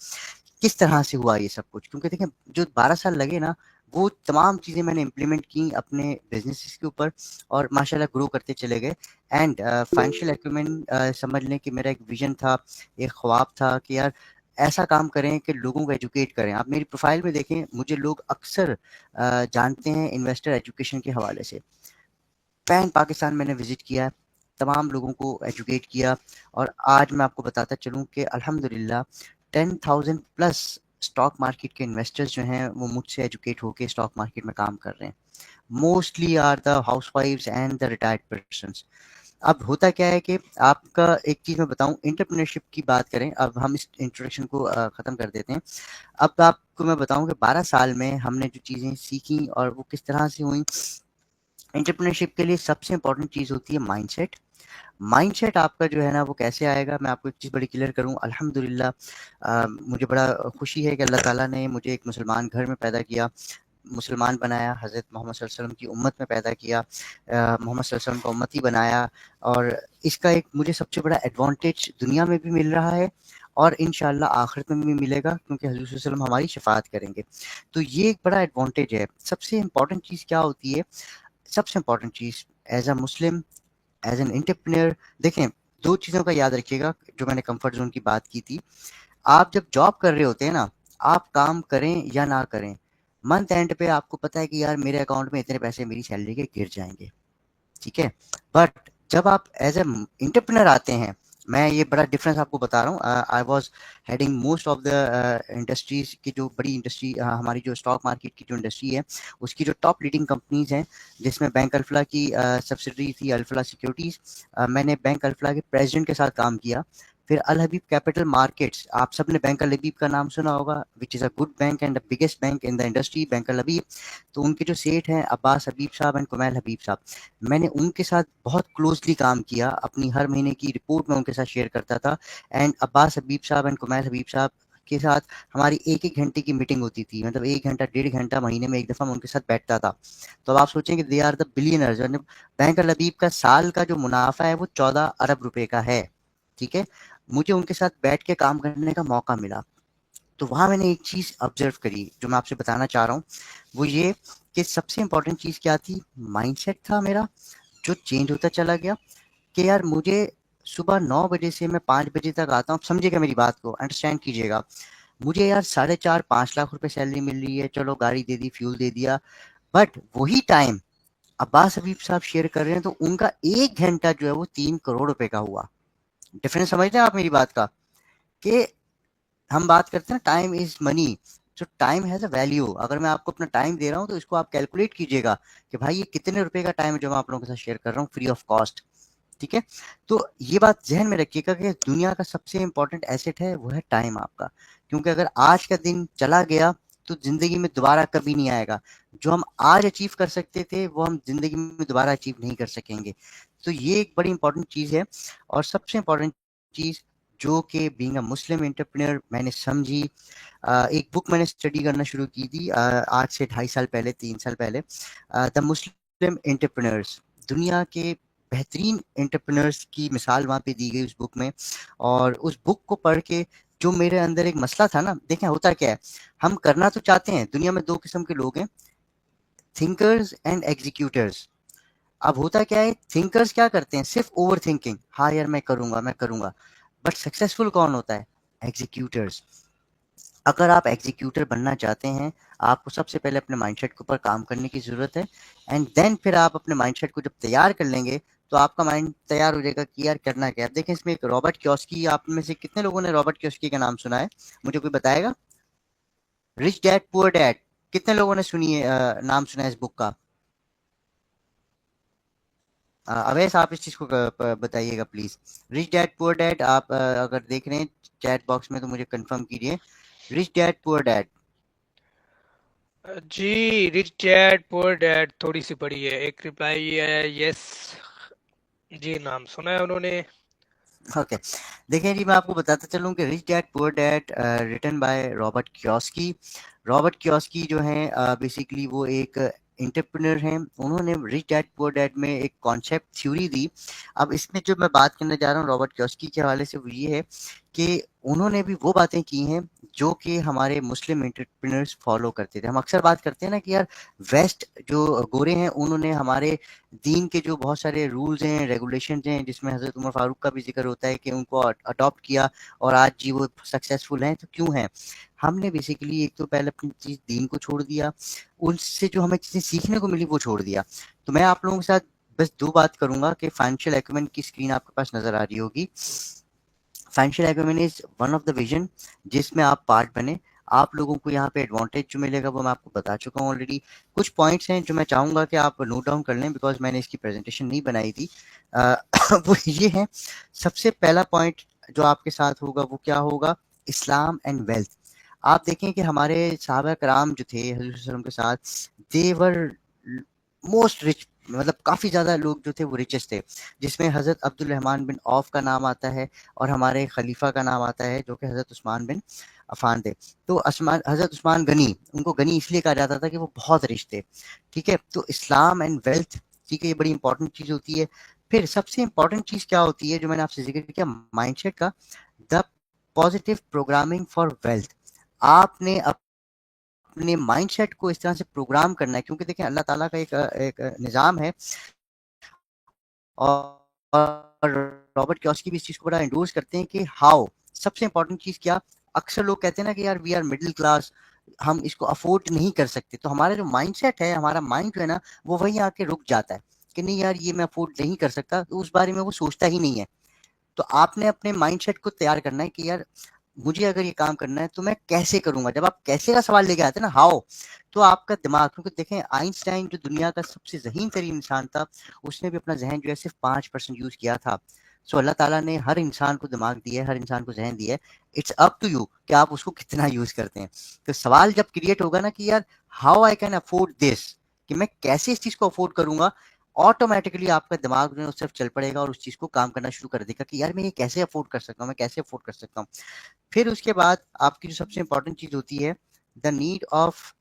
किस तरह से हुआ ये सब कुछ, क्योंकि देखें जो 12 साल लगे ना, वो तमाम चीज़ें मैंने इम्प्लीमेंट की अपने बिजनेस के ऊपर और माशाल्लाह ग्रो करते चले गए। एंड फाइनेंशियल एक्यूमेन समझ लें कि मेरा एक विजन था, एक ख्वाब था कि यार ऐसा काम करें कि लोगों को एजुकेट करें। आप मेरी प्रोफाइल में देखें, मुझे लोग अक्सर जानते हैं इन्वेस्टर एजुकेशन के हवाले से। पैन पाकिस्तान मैंने विजिट किया, तमाम लोगों को एजुकेट किया, और आज मैं आपको बताता चलूँ कि अल्हम्दुलिल्लाह 10,000 प्लस स्टॉक मार्केट के इन्वेस्टर्स जो हैं वो मुझसे एजुकेट होकर स्टॉक मार्केट में काम कर रहे हैं। मोस्टली आर द हाउसवाइफ्स एंड द रिटायर्ड पर्सन्स। अब होता क्या है कि आपका एक चीज़ मैं बताऊं, एंटरप्रेन्योरशिप की बात करें, अब हम इस इंट्रोडक्शन को ख़त्म कर देते हैं। अब आपको मैं बताऊं कि 12 साल में हमने जो चीज़ें सीखी और वो किस तरह से हुई। एंटरप्रेन्योरशिप के लिए सबसे इंपॉर्टेंट चीज़ होती है माइंडसेट। माइंडसेट आपका जो है ना वो कैसे आएगा, मैं आपको एक चीज़ बड़ी क्लियर करूँ। अल्हम्दुलिल्लाह मुझे बड़ा खुशी है कि अल्लाह ताला ने मुझे एक मुसलमान घर में पैदा किया, मुसलमान बनाया, हज़रत मोहम्मद सल्लल्लाहु अलैहि वसल्लम की उम्मत में पैदा किया, मोहम्मद सल्लल्लाहु अलैहि वसल्लम का उम्मती बनाया। और इसका एक मुझे सबसे बड़ा एडवांटेज दुनिया में भी मिल रहा है और इंशाअल्लाह आखिरत में भी मिलेगा, क्योंकि हज़रत सल्लल्लाहु अलैहि वसल्लम हमारी शफाअत करेंगे। तो ये एक बड़ा एडवांटेज है। सबसे इम्पॉर्टेंट चीज़ क्या होती है, सबसे इम्पॉर्टेंट चीज़ as a Muslim, as an entrepreneur, देखें दो चीज़ों का याद रखिएगा जो मैंने कंफर्ट जोन की बात की थी। आप जब जॉब कर रहे होते हैं ना, आप काम करें या ना करें, मंथ एंड पे आपको पता है कि यार मेरे अकाउंट में इतने पैसे मेरी सैलरी के गिर जाएंगे, ठीक है। बट जब आप एज ए इंटरप्रेन्योर आते हैं, मैं ये बड़ा डिफरेंस आपको बता रहा हूँ। I was heading most of the industries की, जो बड़ी इंडस्ट्री हमारी जो स्टॉक मार्केट की जो इंडस्ट्री है उसकी जो टॉप लीडिंग कंपनीज हैं, जिसमें बैंक अल्फला की सब्सिडरी थी अल्फला सिक्योरिटीज। मैंने बैंक अल्फला के प्रेसिडेंट के साथ काम किया। फिर अल हबीब कैपिटल मार्केट्स, आप सबने बैंक अल हबीब का नाम सुना होगा, which is a good bank and the biggest bank in the industry, bank Al Habib. तो उनके जो सेठ हैं अब्बास हबीब साहब एंड कुमैल हबीब साहब, मैंने उनके साथ बहुत क्लोजली काम किया। अपनी हर महीने की रिपोर्ट मैं उनके साथ शेयर करता था। एंड अब्बास हबीब साहब एंड कुमैल हबीब साहब के साथ हमारी एक एक घंटे की मीटिंग होती थी, मतलब 1 घंटा 1.5 घंटा महीने में एक दफ़ा मैं उनके साथ बैठता था। तो अब आप सोचें कि they are the billionaires. Bank Al Habib का साल का जो मुनाफा है वो 14 अरब रुपए का है। ठीक है, मुझे उनके साथ बैठ के काम करने का मौका मिला। तो वहाँ मैंने एक चीज़ ऑब्जर्व करी जो मैं आपसे बताना चाह रहा हूँ, वो ये कि सबसे इम्पोर्टेंट चीज़ क्या थी, माइंडसेट था मेरा जो चेंज होता चला गया। कि यार मुझे सुबह 9 बजे से मैं 5 बजे तक आता हूँ, समझिएगा मेरी बात को, अंडरस्टैंड कीजिएगा। मुझे यार 4.5-5 लाख रुपए सैलरी मिल रही है, चलो गाड़ी दे दी, फ्यूल दे दिया, बट वही टाइम अब्बास हबीब साहब शेयर कर रहे हैं तो उनका 1 घंटा जो है वो 3 करोड़ रुपए का हुआ। डिफरेंस समझते हैं आप मेरी बात का? कि हम बात करते हैं ना, टाइम इज मनी, जो टाइम हैज अ वैल्यू। अगर मैं आपको अपना टाइम दे रहा हूँ तो इसको आप कैलकुलेट कीजिएगा कि भाई ये कितने रुपए का टाइम है जो मैं आप लोगों के साथ शेयर कर रहा हूँ फ्री ऑफ कॉस्ट। ठीक है, तो ये बात जहन में रखिएगा कि दुनिया का सबसे इंपॉर्टेंट एसेट है वो है टाइम आपका, क्योंकि अगर आज का दिन चला गया तो जिंदगी में दोबारा कभी नहीं आएगा। जो हम आज अचीव कर सकते थे वो हम जिंदगी में दोबारा अचीव नहीं कर सकेंगे। तो ये एक बड़ी इंपॉर्टेंट चीज़ है। और सबसे इंपॉर्टेंट चीज़ जो कि बीइंग अ मुस्लिम एंटरप्रेन्योर मैंने समझी, एक बुक मैंने स्टडी करना शुरू की थी आज से 2.5 साल पहले, 3 साल पहले, द मुस्लिम एंटरप्रेन्योर्स, दुनिया के बेहतरीन एंटरप्रेन्योर्स की मिसाल वहाँ पे दी गई उस बुक में। और उस बुक को पढ़ के जो मेरे अंदर एक मसला था ना, देखें होता क्या है, हम करना तो चाहते हैं, दुनिया में 2 किस्म के लोग हैं, थिंकर्स एंड एग्जीक्यूटर्स। अब होता क्या है, थिंकर्स क्या करते हैं, सिर्फ ओवर थिंकिंग, हाँ यार मैं करूंगा मैं करूंगा, बट सक्सेसफुल कौन होता है, एग्जीक्यूटर्स। अगर आप एग्जीक्यूटर बनना चाहते हैं, आपको सबसे पहले अपने माइंडसेट के ऊपर काम करने की ज़रूरत है। एंड देन फिर आप अपने माइंडसेट को जब तैयार कर लेंगे तो आपका माइंड तैयार हो जाएगा कि यार करना क्या है। देखें इसमें एक रॉबर्ट कियोस्की, आप में से कितने लोगों ने रॉबर्ट कियोस्की का नाम सुना है, मुझे कोई बताएगा? रिच डैड पुअर डैड, कितने लोगों ने सुनी है, नाम सुना है इस बुक का? अवैस आप इस चीज़ को बताइएगा please. Rich dad poor dad, आप अगर देख रहे हैं चैट बॉक्स में तो मुझे कंफर्म कीजिए, रिच डैड पुअर डैड। जी, रिच डैड पुअर डैड थोड़ी सी पड़ी है, एक रिप्लाई है यस। जी, नाम सुना है उन्होंने। ओके, देखिए जी मैं आपको बताता चलूँ कि rich dad poor dad written by Robert Kiyosaki. Robert Kiyosaki जो हैं बेसिकली वो एक एंटरप्रेन्योर हैं। उन्होंने रिच डैड पुअर डैड में एक कॉन्सेप्ट थ्योरी दी। अब इसमें जो मैं बात करने जा रहा हूँ रॉबर्ट कियोस्की के हवाले से, वो ये है कि उन्होंने भी वो बातें की हैं जो कि हमारे मुस्लिम एंटरप्रेन्योर्स फॉलो करते थे। हम अक्सर बात करते हैं ना कि यार वेस्ट जो गोरे हैं उन्होंने हमारे दीन के जो बहुत सारे रूल्स हैं, रेगुलेशंस हैं, जिसमें हज़रत उमर फारूक का भी जिक्र होता है कि उनको अडॉप्ट किया और आज जी वो सक्सेसफुल हैं, तो क्यों हैं? हमने बेसिकली एक तो पहले अपनी चीज़ दीन को छोड़ दिया, उनसे जो हमें चीज़ें सीखने को मिली वो छोड़ दिया। तो मैं आप लोगों के साथ बस 2 बात करूँगा कि फाइनेंशियल एक्यूमेन की स्क्रीन आपके पास नज़र आ रही होगी। Financial acumen is one of the vision जिसमें आप पार्ट बने। आप लोगों को यहाँ पे एडवांटेज जो मिलेगा वो मैं आपको बता चुका हूँ ऑलरेडी। कुछ पॉइंट्स हैं जो मैं चाहूँगा कि आप नोट डाउन कर लें, बिकॉज मैंने इसकी प्रेजेंटेशन नहीं बनाई थी। वो ये है, सबसे पहला पॉइंट जो आपके साथ होगा वो क्या होगा, इस्लाम एंड वेल्थ। आप देखें कि हमारे सहाबा कराम जो थे हज़रत सल्लल्लाहु अलैहि वसल्लम के साथ, दे वर मोस्ट रिच, मतलब काफ़ी ज़्यादा लोग जो थे वो रिचेस्ट थे, जिसमें हज़रत अब्दुल रहमान बिन औफ का नाम आता है और हमारे खलीफा का नाम आता है जो कि हज़रत उस्मान बिन अफ़ान थे। तो हज़रत उस्मान गनी, उनको गनी इसलिए कहा जाता था कि वो बहुत रिच थे। ठीक है, तो इस्लाम एंड वेल्थ, ठीक है, ये बड़ी इंपॉर्टेंट चीज़ होती है। फिर सबसे इंपॉर्टेंट चीज़ क्या होती है जो मैंने आपसे जिक्र किया माइंडसेट का, the positive programming for wealth. आपने अपने माइंडसेट को इस तरह से प्रोग्राम करना है, क्योंकि देखिए अल्लाह ताला का एक निज़ाम है। और रॉबर्ट कियोसाकी भी इस चीज़ को बड़ा एंडोर्स करते हैं कि हाउ, सबसे इंपॉर्टेंट चीज़ क्या, अक्सर लोग कहते हैं ना कि यार वी आर मिडिल क्लास, हम इसको अफोर्ड नहीं कर सकते। तो हमारा जो माइंडसेट है, हमारा माइंड जो है ना वो वहीं आके रुक जाता है। कि नहीं यार ये मैं अफोर्ड नहीं कर सकता, तो उस बारे में वो सोचता ही नहीं है। तो आपने अपने माइंडसेट को तैयार करना है कि यार मुझे अगर ये काम करना है तो मैं कैसे करूंगा। जब आप कैसे का सवाल लेके आते हैं ना, हाउ, तो आपका दिमाग, क्योंकि देखें आइंस्टाइन जो दुनिया का सबसे ज़हीन तरीन इंसान था, उसने भी अपना जहन जो है सिर्फ 5% यूज किया था। सो अल्लाह ताला ने हर इंसान को दिमाग दिया है, हर इंसान को जहन दिया है। इट्स अप टू यू कि आप उसको कितना यूज करते हैं। तो सवाल जब क्रिएट होगा ना कि यार how I can afford this, कि मैं कैसे इस चीज को अफोर्ड करूंगा, ऑटोमेटिकली आपका दिमाग जो है उस तरफ चल पड़ेगा और उस चीज को काम करना शुरू कर देगा कि यार मैं ये कैसे अफोर्ड कर सकता हूँ, मैं कैसे अफोर्ड कर सकता हूँ। फिर उसके बाद आपकी जो सबसे इंपॉर्टेंट चीज होती है, the need of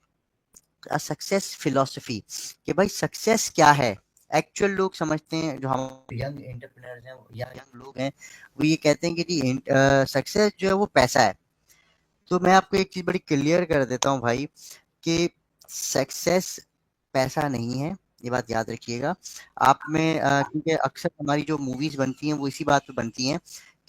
a success philosophy, कि भाई सक्सेस क्या है। एक्चुअल लोग समझते हैं, जो हम यंग एंटरप्रेन्योर्स हैं या यंग लोग हैं, वो ये कहते हैं कि जी सक्सेस जो है वो पैसा है। तो मैं आपको एक चीज बड़ी क्लियर कर देता हूँ भाई, कि सक्सेस पैसा नहीं है, ये बात याद रखिएगा आप में। क्योंकि अक्सर हमारी जो मूवीज बनती हैं वो इसी बात पे बनती हैं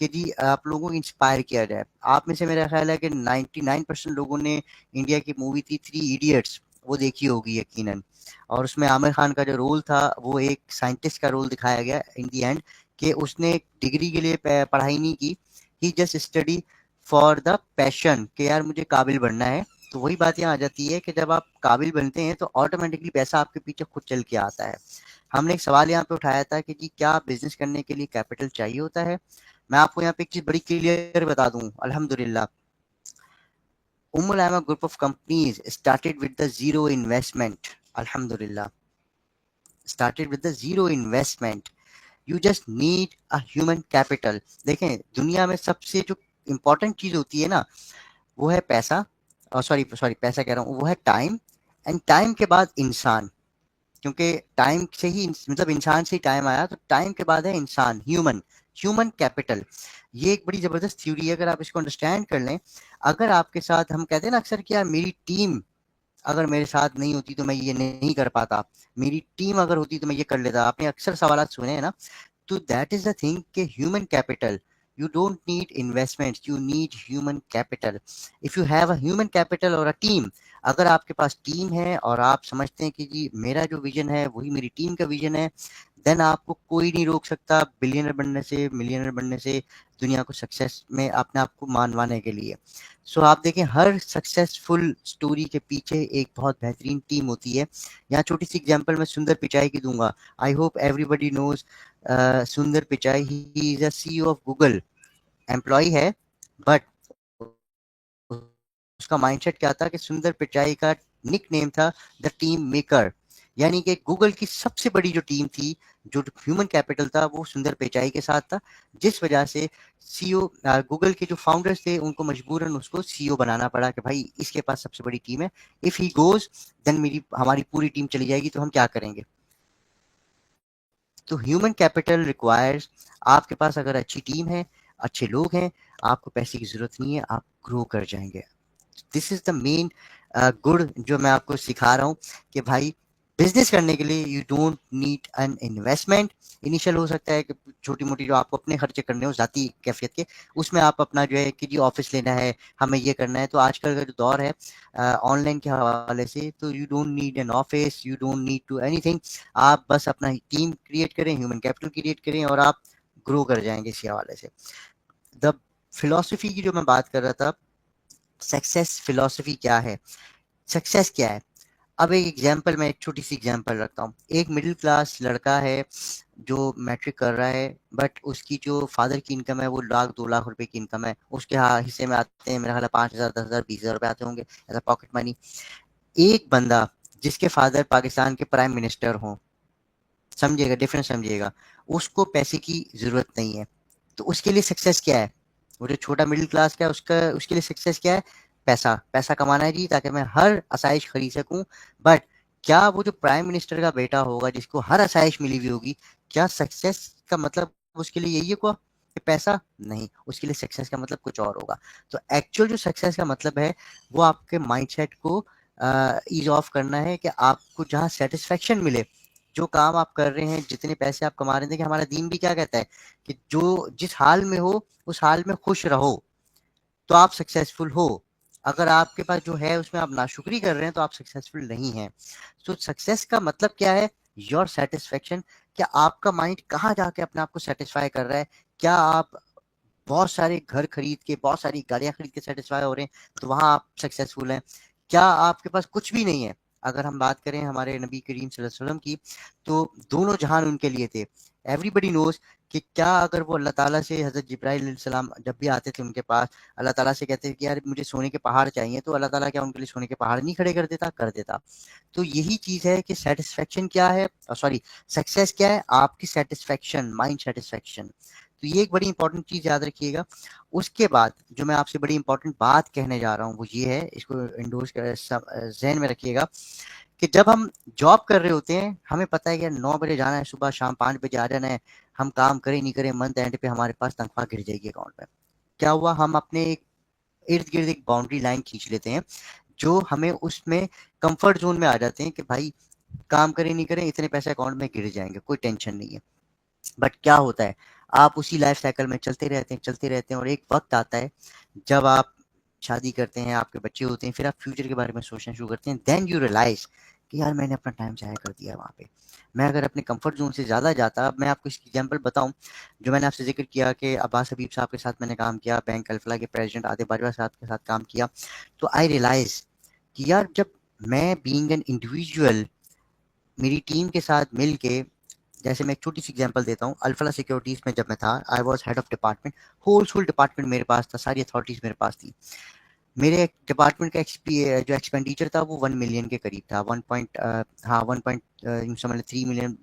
कि जी आप लोगों को इंस्पायर किया जाए। आप में से मेरा ख्याल है कि 99% लोगों ने इंडिया की मूवी थी 3 इडियट्स, वो देखी होगी यकीनन। और उसमें आमिर खान का जो रोल था वो एक साइंटिस्ट का रोल दिखाया गया इन दी एंड, कि उसने डिग्री के लिए पढ़ाई नहीं की, he just study for the passion, कि यार मुझे काबिल बनना है। तो वही बात यहाँ आ जाती है कि जब आप काबिल बनते हैं तो ऑटोमेटिकली पैसा आपके पीछे खुद चल के आता है। हमने एक सवाल यहाँ पे उठाया था कि जी क्या बिजनेस करने के लिए कैपिटल चाहिए होता है। मैं आपको यहाँ पे एक चीज बड़ी क्लियर बता दूं, अल्हम्दुलिल्लाह Ummul Ama group of companies started with the zero investment, अल्हम्दुलिल्लाह started with the zero investment. You just need a human capital. देखें दुनिया में सबसे जो इंपॉर्टेंट चीज होती है ना, वो है पैसा, और सॉरी सॉरी पैसा कह रहा हूँ, वो है टाइम, एंड टाइम के बाद इंसान। क्योंकि टाइम से ही मतलब इंसान से ही टाइम आया, तो टाइम के बाद है इंसान, ह्यूमन, ह्यूमन कैपिटल। ये एक बड़ी जबरदस्त थ्योरी है, अगर आप इसको अंडरस्टैंड कर लें। अगर आपके साथ, हम कहते हैं ना अक्सर कि यार मेरी टीम अगर मेरे साथ नहीं होती तो मैं ये नहीं कर पाता, मेरी टीम अगर होती तो मैं ये कर लेता, आपने अक्सर सवाल सुने हैं ना। तो दैट इज द थिंग कि human capital, you don't need investments, you need human capital. if you have a human capital or a team, अगर आपके पास टीम है और आप समझते हैं कि जी मेरा जो विजन है वही मेरी टीम का विजन है, देन आपको कोई नहीं रोक सकता बिलियनर बनने से, मिलियनर बनने से, दुनिया को सक्सेस में अपने आप को मानवाने के लिए। सो आप देखें हर सक्सेसफुल स्टोरी के पीछे एक बहुत बेहतरीन टीम होती है। यहाँ छोटी सी एग्जांपल मैं सुंदर पिचाई की दूंगा। I hope everybody knows Sundar Pichai, he is a CEO of Google, employee है, बट उसका माइंडसेट क्या था कि सुंदर पिचाई का निक नेम था द टीम मेकर, यानी कि गूगल की सबसे बड़ी जो टीम थी, जो ह्यूमन कैपिटल था, वो सुंदर पिचाई के साथ था। जिस वजह से सीईओ गूगल के जो फाउंडर्स थे उनको मजबूरन उसको सीईओ बनाना पड़ा कि भाई इसके पास सबसे बड़ी टीम है, इफ ही गोज देन हमारी पूरी टीम चली जाएगी, तो हम क्या करेंगे। तो ह्यूमन कैपिटल रिक्वायर्स, आपके पास अगर अच्छी टीम है, अच्छे लोग हैं, आपको पैसे की जरूरत नहीं है, आप ग्रो कर जाएंगे। This is the main good जो मैं आपको सिखा रहा हूँ कि भाई बिजनेस करने के लिए you don't need an investment. Initial हो सकता है कि छोटी मोटी जो आपको अपने खर्चे करने हो जाती कैफियत के, उसमें आप अपना जो है कि जी ऑफिस लेना है, हमें ये करना है। तो आजकल का जो दौर है ऑनलाइन के हवाले से, तो you don't need an office, you don't need to anything. आप बस अपना टीम क्रिएट करें, ह्यूमन कैपिटल क्रिएट करें, और आप ग्रो कर जाएंगे इसी हवाले से। द फिलोसफी की जो मैं बात कर रहा था, सक्सेस फिलोसफी क्या है, सक्सेस क्या है। अब एक एग्जांपल, मैं एक छोटी सी एग्जांपल रखता हूँ। एक मिडिल क्लास लड़का है जो मैट्रिक कर रहा है, बट उसकी जो फादर की इनकम है वो 1-2 लाख रुपए की इनकम है। उसके हिस्से में आते हैं मेरा ख्याल 5,000, 10,000, 20,000 रुपए आते होंगे एज अ पॉकेट मनी। एक बंदा जिसके फादर पाकिस्तान के प्राइम मिनिस्टर हों, समझिएगा डिफरेंस, समझिएगा, उसको पैसे की जरूरत नहीं है, तो उसके लिए सक्सेस क्या है। वो जो छोटा मिडिल क्लास का है उसके लिए सक्सेस क्या है, पैसा, पैसा कमाना है जी, ताकि मैं हर आसाइश खरीद सकूं। बट क्या वो जो प्राइम मिनिस्टर का बेटा होगा जिसको हर आसाइश मिली हुई होगी, क्या सक्सेस का मतलब उसके लिए यही है को कि पैसा? नहीं, उसके लिए सक्सेस का मतलब कुछ और होगा। तो एक्चुअल जो सक्सेस का मतलब है वो आपके माइंडसेट को ईज ऑफ करना है, कि आपको जहाँ सेटिस्फेक्शन मिले, जो काम आप कर रहे हैं, जितने पैसे आप कमा रहे हैं। कि हमारा दीन भी क्या कहता है कि जो जिस हाल में हो उस हाल में खुश रहो, तो आप सक्सेसफुल हो। अगर आपके पास जो है उसमें आप नाशुक्री कर रहे हैं तो आप सक्सेसफुल नहीं हैं। तो सक्सेस का मतलब क्या है, योर सेटिस्फेक्शन, क्या आपका माइंड कहाँ जाके अपने आप को सेटिस्फाई कर रहा है? क्या आप बहुत सारे घर खरीद के, बहुत सारी गाड़ियां खरीद के सेटिस्फाई हो रहे हैं तो वहां आप सक्सेसफुल हैं? क्या आपके पास कुछ भी नहीं है? अगर हम बात करें हमारे नबी करीम सल्लल्लाहु अलैहि वसल्लम की, तो दोनों जहान उनके लिए थे। एवरीबडी नोज कि क्या अगर वो अल्लाह ताला से, हज़रत जिब्राइल अलैहिस्सलाम जब भी आते थे उनके पास, अल्लाह ताला से कहते थे कि यार मुझे सोने के पहाड़ चाहिए, तो अल्लाह ताला क्या उनके लिए सोने के पहाड़ नहीं खड़े कर देता? कर देता। तो यही चीज़ है कि सेटिस्फेक्शन क्या है, सॉरी, सक्सेस क्या है? आपकी सेटिस्फेक्शन, माइंड सेटिस्फेक्शन। तो ये एक बड़ी इंपॉर्टेंट चीज़ याद रखिएगा। उसके बाद जो मैं आपसे बड़ी इंपॉर्टेंट बात कहने जा रहा हूँ वो ये है, इसको इंडोर्स कर ज़हन में रखिएगा कि जब हम जॉब कर रहे होते हैं, हमें पता है कि 9 बजे जाना है, सुबह शाम 5 बजे आ जाना है, हम काम करें नहीं करें, मंथ एंड पे हमारे पास तनख्वाह गिर जाएगी अकाउंट में। क्या हुआ? हम अपने इर्द गिर्द एक बाउंड्री लाइन खींच लेते हैं, जो हमें उसमें कंफर्ट जोन में आ जाते हैं कि भाई काम करें नहीं करें, इतने पैसे अकाउंट में गिर जाएंगे, कोई टेंशन नहीं है। बट क्या होता है, आप उसी लाइफ साइकिल में चलते रहते हैं और एक वक्त आता है जब आप शादी करते हैं, आपके बच्चे होते हैं, फिर आप फ्यूचर के बारे में सोचना शुरू करते हैं। देन यू रियलाइज कि यार मैंने अपना टाइम ज़ाया कर दिया वहाँ पे। मैं अगर अपने कंफर्ट जोन से ज़्यादा जाता, अब मैं आपको इसकी एग्जांपल बताऊं, जो मैंने आपसे जिक्र किया कि अब्बास हबीब साहब के साथ मैंने काम किया, बैंक अल्फला के प्रेसिडेंट आतिफ बाजवा साहब के साथ काम किया, तो आई रियलाइज कि यार जब मैं बीइंग एन इंडिविजुअल, मेरी टीम के साथ मिल के, जैसे मैं एक छोटी सी एग्जांपल देता हूँ, अल्फला सिक्योरिटीज़ में जब मैं था, I was head of department, whole full department मेरे पास था, सारी अथॉरिटीज़ मेरे पास थी। मेरे डिपार्टमेंट का जो एक्सपेंडिचर था वो 1 मिलियन के करीब था, 3 मिलियन,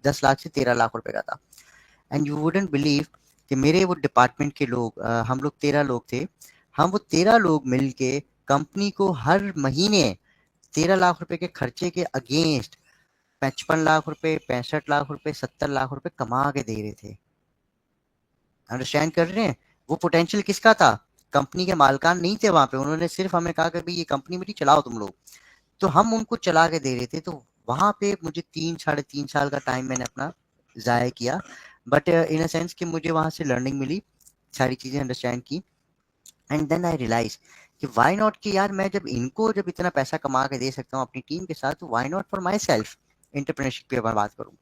10 लाख से 13 लाख रुपए का था। एंड यू वुडंट बिलीव कि मेरे वो डिपार्टमेंट के लोग, हम लोग 13 लोग थे, हम वो 13 लोग मिल के कंपनी को हर महीने 13 लाख रुपए के खर्चे के अगेंस्ट 55 लाख रुपए, 65 लाख रुपए, 70 लाख रुपए कमा के दे रहे थे। अंडरस्टैंड कर रहे हैं? वो पोटेंशियल किसका था? कंपनी के मालकान नहीं थे वहां पे, उन्होंने सिर्फ हमें कहा कि भाई ये कंपनी मेरी चलाओ तुम लोग, तो हम उनको चला के दे रहे थे। तो वहां पे मुझे 3 साढ़े 3 साल का टाइम मैंने अपना जाया किया, बट इन अ सेंस कि मुझे वहां से लर्निंग मिली, सारी चीजें अंडरस्टैंड की। एंड देन आई रियलाइज कि व्हाई नॉट, कि यार मैं जब इनको जब इतना पैसा कमा के दे सकता हूँ अपनी टीम के साथ, तो why not for my self. Entrepreneurship की बात करूँ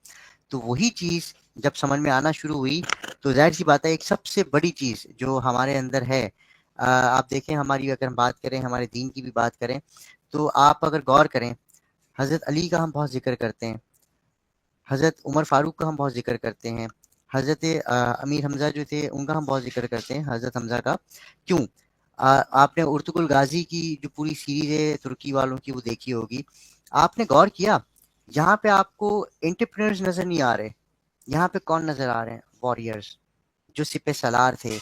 तो वही चीज़ जब समझ में आना शुरू हुई, तो जाहिर सी बात है एक सबसे बड़ी चीज़ जो हमारे अंदर है, आप देखें हमारी, अगर हम बात करें हमारे दीन की भी बात करें, तो आप अगर गौर करें, हज़रत अली का हम बहुत जिक्र करते हैं, हज़रत उमर फारूक का हम बहुत जिक्र करते हैं, हज़रत अमीर हमज़ा जो थे उनका हम बहुत जिक्र करते हैं, हज़रत हमज़ा का। क्यों? आपने उर्तुगुल गाजी की जो पूरी सीरीज है तुर्की वालों की वो देखी होगी, आपने गौर किया यहाँ पे आपको एंटरप्रेन्योर्स नजर नहीं आ रहे, यहाँ पे कौन नजर आ रहे हैं? वॉरियर्स, जो सिपह सलार थे।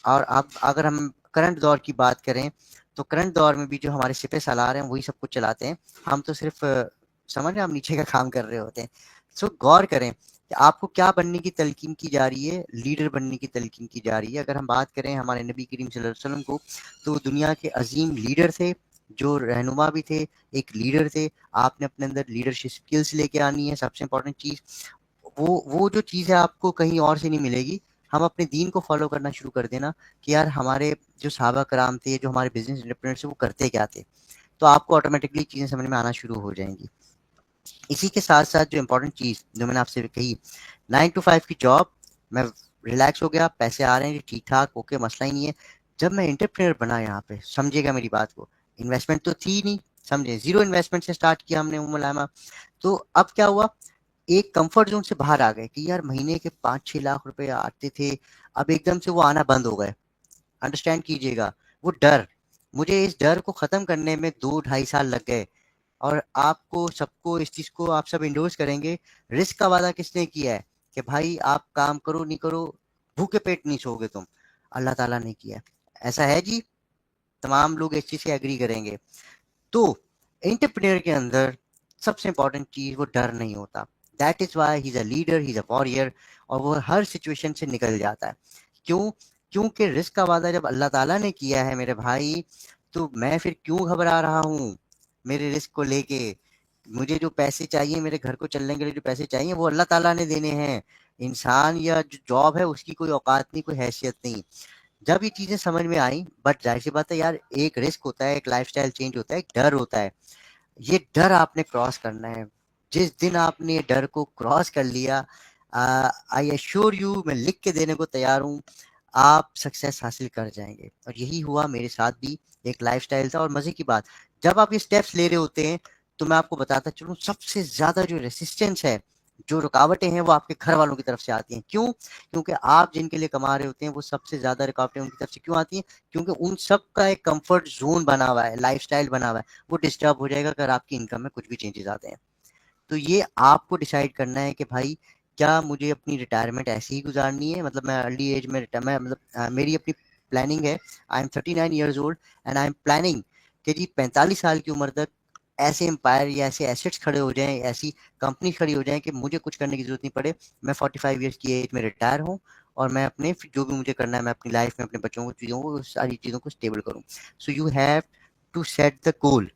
और अब अगर हम करंट दौर की बात करें, तो करंट दौर में भी जो हमारे सिपह सलार हैं वही सब कुछ चलाते हैं, हम तो सिर्फ समझ रहे हैं, हम नीचे का काम कर रहे होते हैं। सो गौर करें कि आपको क्या बनने की तलकीन की जा रही है? लीडर बनने की तलकीन की जा रही है। अगर हम बात करें हमारे नबी करीम सल्लल्लाहु अलैहि वसल्लम को, तो दुनिया के अजीम लीडर थे, जो रहनुमा भी थे, एक लीडर थे। आपने अपने अंदर लीडरशिप स्किल्स लेके आनी है, सबसे इंपॉर्टेंट चीज़। वो जो चीज़ है आपको कहीं और से नहीं मिलेगी। हम अपने दीन को फॉलो करना शुरू कर देना कि यार हमारे जो सहाबा कराम थे, जो हमारे बिजनेस एंटरप्रेन्योर थे, वो करते क्या थे, तो आपको ऑटोमेटिकली चीज़ें समझ में आना शुरू हो जाएंगी। इसी के साथ साथ जो इम्पोर्टेंट चीज़ जो मैंने आपसे कही, 9 to 5 की जॉब, मैं रिलैक्स हो गया, पैसे आ रहे हैं ठीक ठाक, ओके, मसला ही नहीं है। जब मैं एंटरप्रेन्योर बना यहाँ पे, समझिएगा मेरी बात को, इन्वेस्टमेंट तो थी नहीं, समझे, जीरो इन्वेस्टमेंट से स्टार्ट किया हमने उम्मुल। तो अब क्या हुआ, एक कंफर्ट जोन से बाहर आ गए कि यार महीने के 5-6 लाख रुपए आते थे, अब एकदम से वो आना बंद हो गए। अंडरस्टैंड कीजिएगा, वो डर, मुझे इस डर को खत्म करने में 2-2.5 साल लग गए। और आपको सबको इस चीज को आप सब इंडोर्स करेंगे, रिस्क का वादा किसने किया है कि भाई आप काम करो नहीं करो, भूखे पेट नहीं सोओगे तुम? अल्लाह ताला ने किया है। ऐसा है जी, तमाम लोग इस चीज से एग्री करेंगे। तो एंटरप्रेन्योर के अंदर सबसे इंपॉर्टेंट चीज, वो डर नहीं होता। That is why he is a leader, he is a warrior, और वो हर सिचुएशन से निकल जाता है। क्यों? क्योंकि रिस्क का वादा जब अल्लाह ताला ने किया है मेरे भाई, तो मैं फिर क्यों घबरा रहा हूँ मेरे रिस्क को लेके? मुझे जो पैसे चाहिए, मेरे घर को चलने के लिए जो पैसे चाहिए, वो अल्लाह ताला ने देने हैं। इंसान या जो जॉब है उसकी कोई औकात नहीं, कोई हैसियत नहीं। जब ये चीजें समझ में आई, बट जाहिर सी बात है यार, एक रिस्क होता है, एक लाइफस्टाइल चेंज होता है, एक डर होता है। ये डर आपने क्रॉस करना है। जिस दिन आपने डर को क्रॉस कर लिया, आई एश्योर यू, मैं लिख के देने को तैयार हूँ, आप सक्सेस हासिल कर जाएंगे। और यही हुआ मेरे साथ भी। एक लाइफस्टाइल था। और मजे की बात, जब आप ये स्टेप्स ले रहे होते हैं तो मैं आपको बताता चलूं, सबसे ज्यादा जो रेसिस्टेंस है, जो रुकावटें हैं, वो आपके घर वालों की तरफ से आती हैं। क्यों? क्योंकि आप जिनके लिए कमा रहे होते हैं वो सबसे ज्यादा रुकावटें उनकी तरफ से क्यों आती हैं? क्योंकि उन सब का एक कंफर्ट जोन बना हुआ है, लाइफस्टाइल बना हुआ है, वो डिस्टर्ब हो जाएगा अगर आपकी इनकम में कुछ भी चेंजेस आते हैं। तो ये आपको डिसाइड करना है कि भाई क्या मुझे अपनी रिटायरमेंट ऐसे ही गुजारनी है, मतलब मैं अर्ली एज में मैं मतलब मेरी अपनी प्लानिंग है। I am 39 years old and I am planning कि जी 45 साल की उम्र तक ऐसे एम्पायर या ऐसे एसेट्स खड़े हो जाएं, ऐसी कंपनी खड़ी हो जाएं कि मुझे कुछ करने की जरूरत नहीं पड़े। मैं 45 ईयर्स की एज में रिटायर हूँ और मैं अपने जो भी मुझे करना है, मैं अपनी लाइफ में अपने बच्चों को चीज़ों को सारी चीज़ों को स्टेबल करूँ। So you have to set the goal,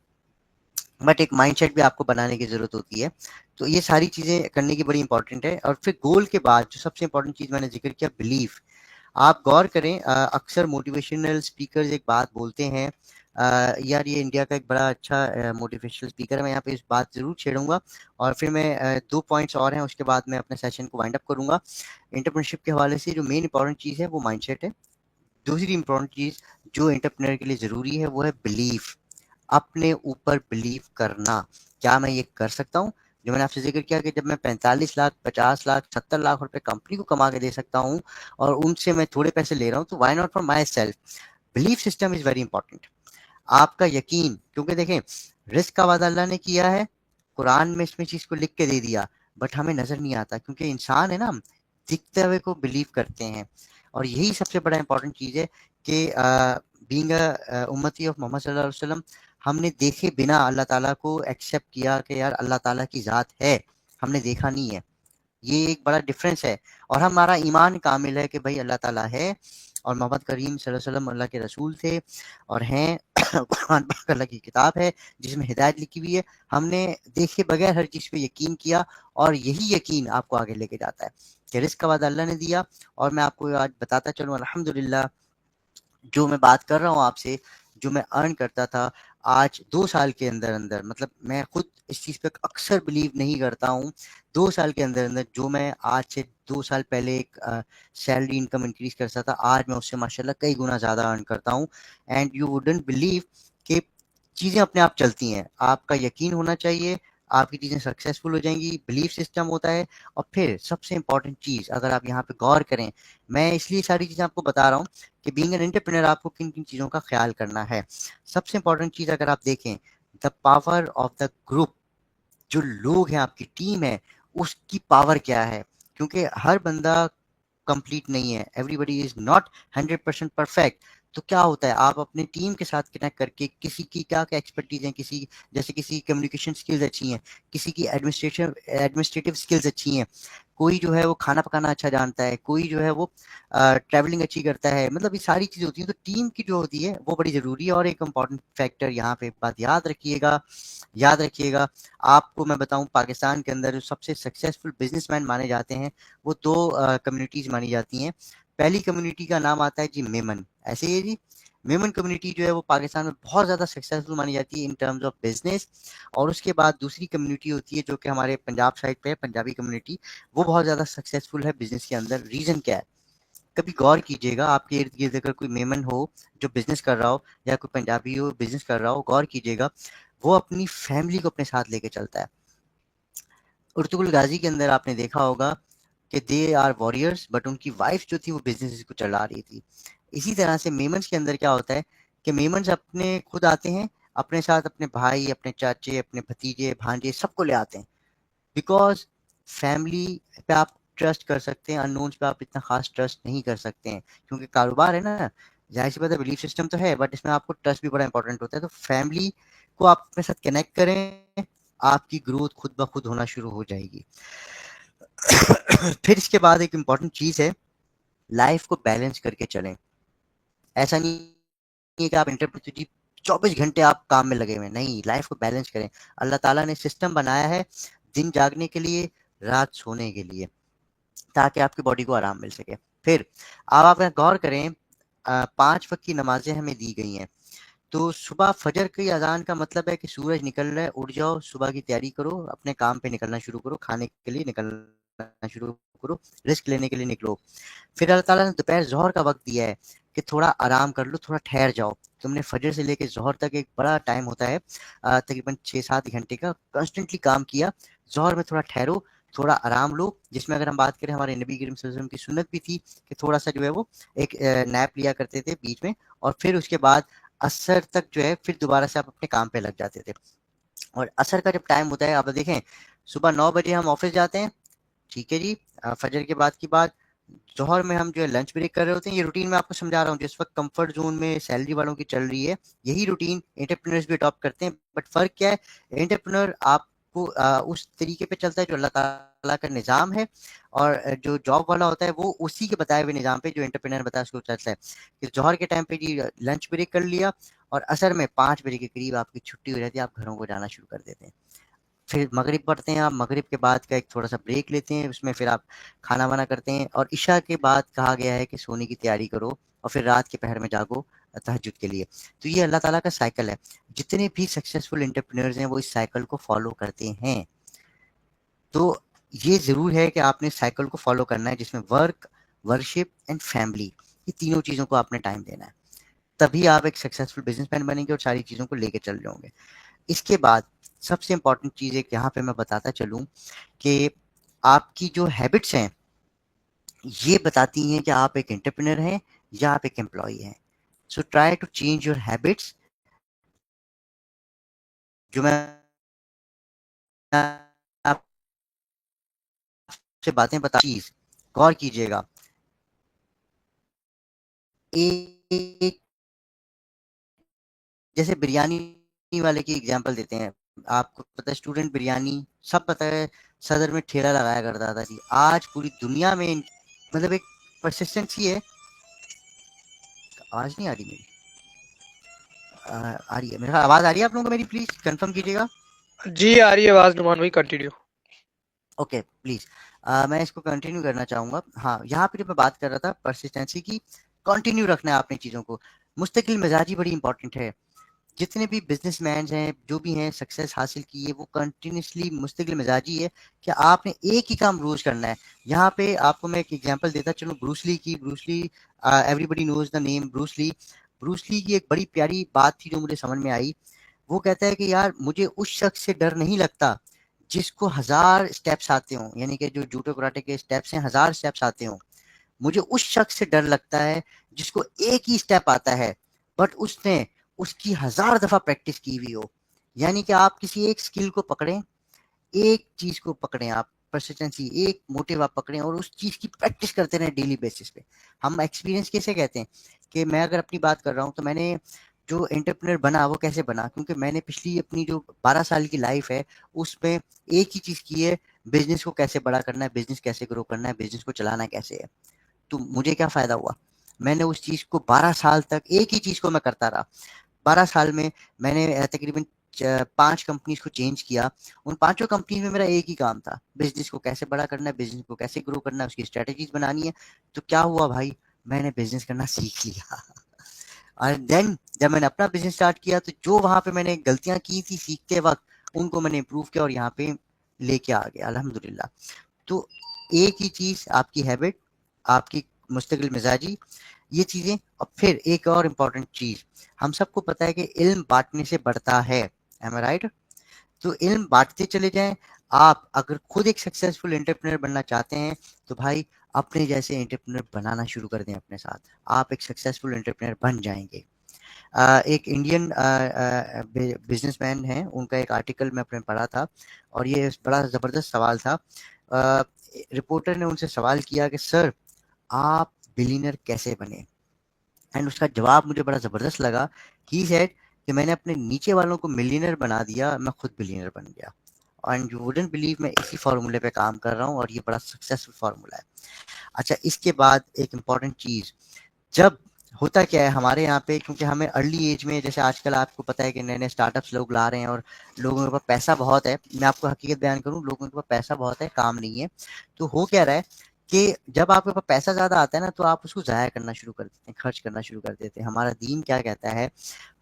but एक माइंडसेट भी आपको बनाने की जरूरत होती है। तो ये सारी चीजें करने की बड़ी इंपॉर्टेंट है। और फिर गोल के बाद जो सबसे इंपॉर्टेंट चीज मैंने जिक्र किया, बिलीफ। आप गौर करें, अक्सर मोटिवेशनल स्पीकर्स एक बात बोलते हैं, यार ये इंडिया का एक बड़ा अच्छा मोटिवेशनल स्पीकर है, मैं यहाँ पे इस बात जरूर छेड़ूंगा और फिर मैं 2 पॉइंट्स और हैं, उसके बाद मैं अपने सेशन को वाइंड अप करूंगा। एंटरप्रेन्योरशिप के हवाले से जो मेन इंपॉर्टेंट चीज़ है वो माइंडसेट है। दूसरी इंपॉर्टेंट चीज़ जो एंटरप्रेन्योर के लिए ज़रूरी है वो है बिलीफ, अपने ऊपर बिलीव करना। क्या मैं ये कर सकता हूँ? जो मैंने आपसे जिक्र किया कि जब मैं 45 लाख, 50 लाख, 70 लाख रुपए कंपनी को कमा के दे सकता हूँ और उनसे मैं थोड़े पैसे ले रहा हूँ, तो why not for my self? Belief system is very important. आपका यकीन, क्योंकि देखें, रिस्क का वादा अल्लाह ने किया है, कुरान में इसमें चीज को लिख के दे दिया, बट हमें नजर नहीं आता क्योंकि इंसान है ना, हम दिखते हुए को बिलीव करते हैं। और यही सबसे बड़ा इंपॉर्टेंट चीज है कि बीइंग अ उम्मती ऑफ मोहम्मद सल्लल्लाहु अलैहि वसल्लम, हमने देखे बिना अल्लाह ताला को एक्सेप्ट किया कि यार अल्लाह ताला की ज़ात है, हमने देखा नहीं है। ये एक बड़ा डिफरेंस है। और हमारा ईमान कामिल है कि भाई अल्लाह ताला है और मोहम्मद करीम सल्लल्लाहु अलैहि वसल्लम अल्लाह के रसूल थे और हैं। कुरान पाक अल्लाह की किताब है जिसमें हिदायत लिखी हुई है। हमने देखे बगैर हर चीज़ पे यकीन किया और यही यकीन आपको आगे लेके जाता है कि रिस्क का वादा अल्लाह ने दिया। और मैं आपको आज बताता चलूँ, अल्हम्दुलिल्लाह, जो मैं बात कर रहा हूँ आपसे, जो मैं अर्न करता था, आज 2 साल के अंदर-अंदर, मतलब मैं खुद इस चीज़ पे अक्सर बिलीव नहीं करता हूँ। 2 साल के अंदर-अंदर जो मैं आज से 2 साल पहले एक सैलरी इनकम इंक्रीज़ करता था, आज मैं उससे माशाल्लाह कई गुना ज़्यादा अर्न करता हूँ। एंड यू वुडन्ट बिलीव कि चीज़ें अपने आप चलती हैं। आपका यकीन होना चाहिए, आपकी चीज़ें सक्सेसफुल हो जाएँगी, बिलीफ सिस्टम होता है। और फिर सबसे इम्पोर्टेंट चीज़, अगर आप यहाँ पे गौर करें, मैं इसलिए सारी चीज़ें आपको बता रहा हूँ कि बीइंग एन एंटरप्रेन्योर आपको किन-किन चीज़ों का ख्याल करना है। सबसे इम्पोर्टेंट चीज़ अगर आप देखें, the power of the group, जो लोग हैं, आपकी टीम है, उसकी पावर क्या है? क्योंकि हर बंदा कंप्लीट नहीं है, एवरीबॉडी इज नॉट 100% परफेक्ट। तो क्या होता है, आप अपनी टीम के साथ कनेक्ट करके, किसी की क्या क्या एक्सपर्टीज है, किसी जैसे किसी कम्युनिकेशन स्किल्स अच्छी हैं, किसी की एडमिनिस्ट्रेटिव स्किल्स अच्छी हैं, कोई जो है वो खाना पकाना अच्छा जानता है, कोई जो है वो ट्रैवलिंग अच्छी करता है, मतलब ये सारी चीज़ें होती हैं। तो टीम की जो होती है वो बड़ी ज़रूरी है। और एक इम्पॉर्टेंट फैक्टर यहाँ पे बात याद रखिएगा, आपको मैं बताऊं, पाकिस्तान के अंदर जो सबसे सक्सेसफुल बिजनेसमैन माने जाते हैं वो 2 कम्युनिटीज़ मानी जाती हैं। पहली कम्युनिटी का नाम आता है जी मेमन, ऐसे ही है जी। मेमन कम्युनिटी जो है वो पाकिस्तान में बहुत ज़्यादा सक्सेसफुल मानी जाती है इन टर्म्स ऑफ बिजनेस। और उसके बाद दूसरी कम्युनिटी होती है जो कि हमारे पंजाब साइड पे है, पंजाबी कम्युनिटी, वो बहुत ज़्यादा सक्सेसफुल है बिजनेस के अंदर। रीज़न क्या है? कभी गौर कीजिएगा, आपके इर्द गिर्द अगर कोई मेमन हो जो बिजनेस कर रहा हो, या कोई पंजाबी हो बिजनेस कर रहा हो, गौर कीजिएगा, वो अपनी फैमिली को अपने साथ लेके चलता है। उर्तुगुल गाजी के अंदर आपने देखा होगा कि दे आर वॉरियर्स, बट उनकी वाइफ जो थी वो बिजनेस को चला रही थी। इसी तरह से मेमन्स के अंदर क्या होता है कि मेमन्स अपने खुद आते हैं, अपने साथ अपने भाई, अपने चाचे, अपने भतीजे, भांजे, सबको ले आते हैं। बिकॉज फैमिली पे आप ट्रस्ट कर सकते हैं, अननोन्स पे आप इतना खास ट्रस्ट नहीं कर सकते हैं, क्योंकि कारोबार है ना, जाहिर सी बात है, बिलीफ सिस्टम तो है, बट इसमें आपको ट्रस्ट भी बड़ा इंपॉर्टेंट होता है। तो फैमिली को आप अपने साथ कनेक्ट करें, आपकी ग्रोथ खुद ब खुद होना शुरू हो जाएगी। फिर इसके बाद एक इम्पॉर्टेंट चीज़ है, लाइफ को बैलेंस करके चलें। ऐसा नहीं है कि आप इंटरप्रेट 24 घंटे आप काम में लगे हुए हैं, नहीं, लाइफ को बैलेंस करें। अल्लाह ताला ने सिस्टम बनाया है दिन जागने के लिए, रात सोने के लिए, ताकि आपकी बॉडी को आराम मिल सके। फिर अब आप गौर करें, 5 वक्त की नमाजें हमें दी गई हैं, तो सुबह फजर की अजान का मतलब है कि सूरज निकल रहा है, उठ जाओ, सुबह की तैयारी करो, अपने काम पे निकलना शुरू करो, खाने के लिए निकलना शुरू करो, रिस्क लेने के लिए निकलो। फिर अल्लाह ताला ने दोपहर ज़ोहर का वक्त दिया है कि थोड़ा आराम कर लो, थोड़ा ठहर जाओ। तुमने फजर से लेके ज़ोहर तक एक बड़ा टाइम होता है, तकरीबन 6-7 घंटे का कंस्टेंटली काम किया, ज़ोहर में थोड़ा ठहरो, थोड़ा आराम लो, जिसमें अगर हम बात करें हमारे नबी करीम सल्लल्लाहु अलैहि वसल्लम की सुन्नत भी थी कि थोड़ा सा जो है वो एक नैप लिया करते थे बीच में, और फिर उसके बाद असर तक जो है फिर दोबारा से आप अपने काम पे लग जाते थे। और असर का जब टाइम होता है, आप देखें सुबह 9 बजे हम ऑफिस जाते हैं, ठीक है जी, फजर के बाद की बात, ज़ोहर में हम जो है लंच ब्रेक कर रहे होते हैं। ये रूटीन मैं आपको समझा रहा हूँ, जिस वक्त कंफर्ट जोन में सैलरी वालों की चल रही है, यही रूटीन एंटरप्रेन्योर्स भी अडॉप्ट करते हैं। बट फ़र्क क्या है, एंटरप्रेन्योर आपको उस तरीके पे चलता है जो अल्लाह ताला का निज़ाम है, और जो जॉब वाला होता है वो उसी के बताए हुए निज़ाम पे जो एंटरप्रेन्योर बताया उसको चलता है कि ज़ोहर के टाइम पे जी लंच ब्रेक कर लिया, और असर में 5 बजे के करीब आपकी छुट्टी हो जाती है, आप घरों को जाना शुरू कर देते हैं। फिर मगरिब पढ़ते हैं आप, मगरिब के बाद का एक थोड़ा-सा ब्रेक लेते हैं, उसमें फिर आप खाना-वाना करते हैं, और इशा के बाद कहा गया है कि सोने की तैयारी करो, और फिर रात के पहर में जागो तहज्जुद के लिए। तो ये अल्लाह ताला का साइकिल है। जितने भी सक्सेसफुल एंटरप्रेन्योर्स हैं वो इस साइकिल को फ़ॉलो करते हैं। तो ये ज़रूर है कि आपने साइकिल को फ़ॉलो करना है, जिसमें वर्क, वर्शिप एंड फैमिली, ये तीनों चीज़ों को आपने टाइम देना है। तभी आप एक सक्सेसफुल बिज़नेसमैन बनेंगे और सारी चीज़ों को लेके चल रहे होंगे। इसके बाद सबसे इम्पोर्टेंट चीज़ एक यहाँ पे मैं बताता चलूँ कि आपकी जो हैबिट्स हैं, ये बताती हैं कि आप एक एंटरप्रेन्योर हैं या आप एक एम्प्लॉयी हैं। So try to change your habits. जो मैं आपसे बातें बता, चीज़ गौर कीजिएगा। एक जैसे बिरयानी वाले की एग्जांपल देते हैं, आपको पता है स्टूडेंट बिरयानी, सब पता है, सदर में ठेला लगाया करता था जी। आज पूरी दुनिया में मतलब एक परसिस्टेंसी है। आवाज़ नहीं आ रही मेरी? आ रही है, मेरा आवाज़ आ रही है आप लोगों को मेरी? प्लीज़ कंफर्म कीजिएगा। जी आ रही है आवाज नुमान भाई, कंटिन्यू। ओके प्लीज़, मैं इसको कंटिन्यू करना चाहूँगा। हाँ, यहाँ पे जो मैं बात कर रहा था परसिस्टेंसी की, कंटिन्यू रखना है आपने चीज़ों को। मुस्तकिल मिजाजी बड़ी इंपॉर्टेंट है। जितने भी बिजनेसमैन हैं, जो भी हैं सक्सेस हासिल की है, वो कंटिन्यूसली मुस्तकिल मिजाजी है कि आपने एक ही काम रोज करना है। यहाँ पे आपको मैं एक एग्जांपल देता चलूँ ब्रूस ली की। Bruce Lee, everybody knows the name Bruce Lee. Bruce Lee की एक बड़ी प्यारी बात थी जो मुझे समझ में आई। वो कहता है कि यार मुझे उस शख्स से डर नहीं लगता जिसको 1000 स्टेप्स आते हों, यानी कि जो जूडो कराटे के स्टेप्स हैं 1000 स्टेप्स आते हों। मुझे उस शख्स से डर लगता है जिसको एक ही स्टेप आता है, बट उसने उसकी 1000 दफा प्रैक्टिस की हुई हो। यानी कि आप किसी एक स्किल को पकड़ें, एक चीज को पकड़ें, आप परसिस्टेंसी, एक मोटिव आप पकड़ें और उस चीज की प्रैक्टिस करते रहें डेली बेसिस पे। हम एक्सपीरियंस कैसे कहते हैं कि मैं अगर अपनी बात कर रहा हूँ तो मैंने जो एंटरप्रेन्योर बना वो कैसे बना, क्योंकि मैंने पिछली अपनी जो 12 साल की लाइफ है उसमें एक ही चीज की है, बिजनेस को कैसे बड़ा करना है, बिजनेस कैसे ग्रो करना है, बिजनेस को चलाना कैसे है। तो मुझे क्या फ़ायदा हुआ, मैंने उस चीज़ को 12 साल तक एक ही चीज़ को मैं करता रहा। 12 साल में मैंने तकरीबन 5 कंपनीज़ को चेंज किया। उन पाँचों कंपनीज़ में मेरा एक ही काम था, बिज़नेस को कैसे बड़ा करना है, बिज़नेस को कैसे ग्रो करना है, उसकी स्ट्रैटेजीज़ बनानी है। तो क्या हुआ भाई, मैंने बिज़नेस करना सीख लिया। और देन जब मैंने अपना बिज़नेस स्टार्ट किया तो जो वहाँ पे मैंने गलतियाँ की थी सीखते वक़्त, उनको मैंने इम्प्रूव किया और यहाँ पे लेके आ गया अल्हम्दुलिल्लाह। तो एक ही चीज़, आपकी हैबिट, आपकी मुस्तकिल मिजाजी, ये चीज़ें। और फिर एक और इम्पॉर्टेंट चीज़, हम सबको पता है कि इल्म बांटने से बढ़ता है, एम आई राइट? तो इल्म बांटते चले जाएं। आप अगर खुद एक सक्सेसफुल एंटरप्रेन्योर बनना चाहते हैं तो भाई अपने जैसे एंटरप्रेन्योर बनाना शुरू कर दें अपने साथ, आप एक सक्सेसफुल एंटरप्रेन्योर बन जाएंगे। एक इंडियन बिजनेसमैन हैं, उनका एक आर्टिकल मैं अपने पढ़ा था और ये बड़ा ज़बरदस्त सवाल था। रिपोर्टर ने उनसे सवाल किया कि सर आप बिलियनर कैसे बने, एंड उसका जवाब मुझे बड़ा ज़बरदस्त लगा। ही सेड कि मैंने अपने नीचे वालों को मिलियनर बना दिया, मैं खुद बिलियनर बन गया। एंड यू वुडंट बिलीव, मैं इसी फार्मूले पे काम कर रहा हूँ और ये बड़ा सक्सेसफुल फार्मूला है। अच्छा, इसके बाद एक इम्पॉर्टेंट चीज़, जब होता क्या है हमारे यहाँ पे, क्योंकि हमें अर्ली एज में, जैसे आजकल आपको पता है कि नए नए स्टार्टअप्स लोग ला रहे हैं और लोगों के पास पैसा बहुत है। मैं आपको हकीकत बयान करूँ, लोगों के पास पैसा बहुत है, काम नहीं है। तो हो क्या रहा है कि जब आपके पास पैसा ज़्यादा आता है ना, तो आप उसको ज़ाया करना शुरू कर देते हैं, खर्च करना शुरू कर देते हैं। हमारा दीन क्या कहता है,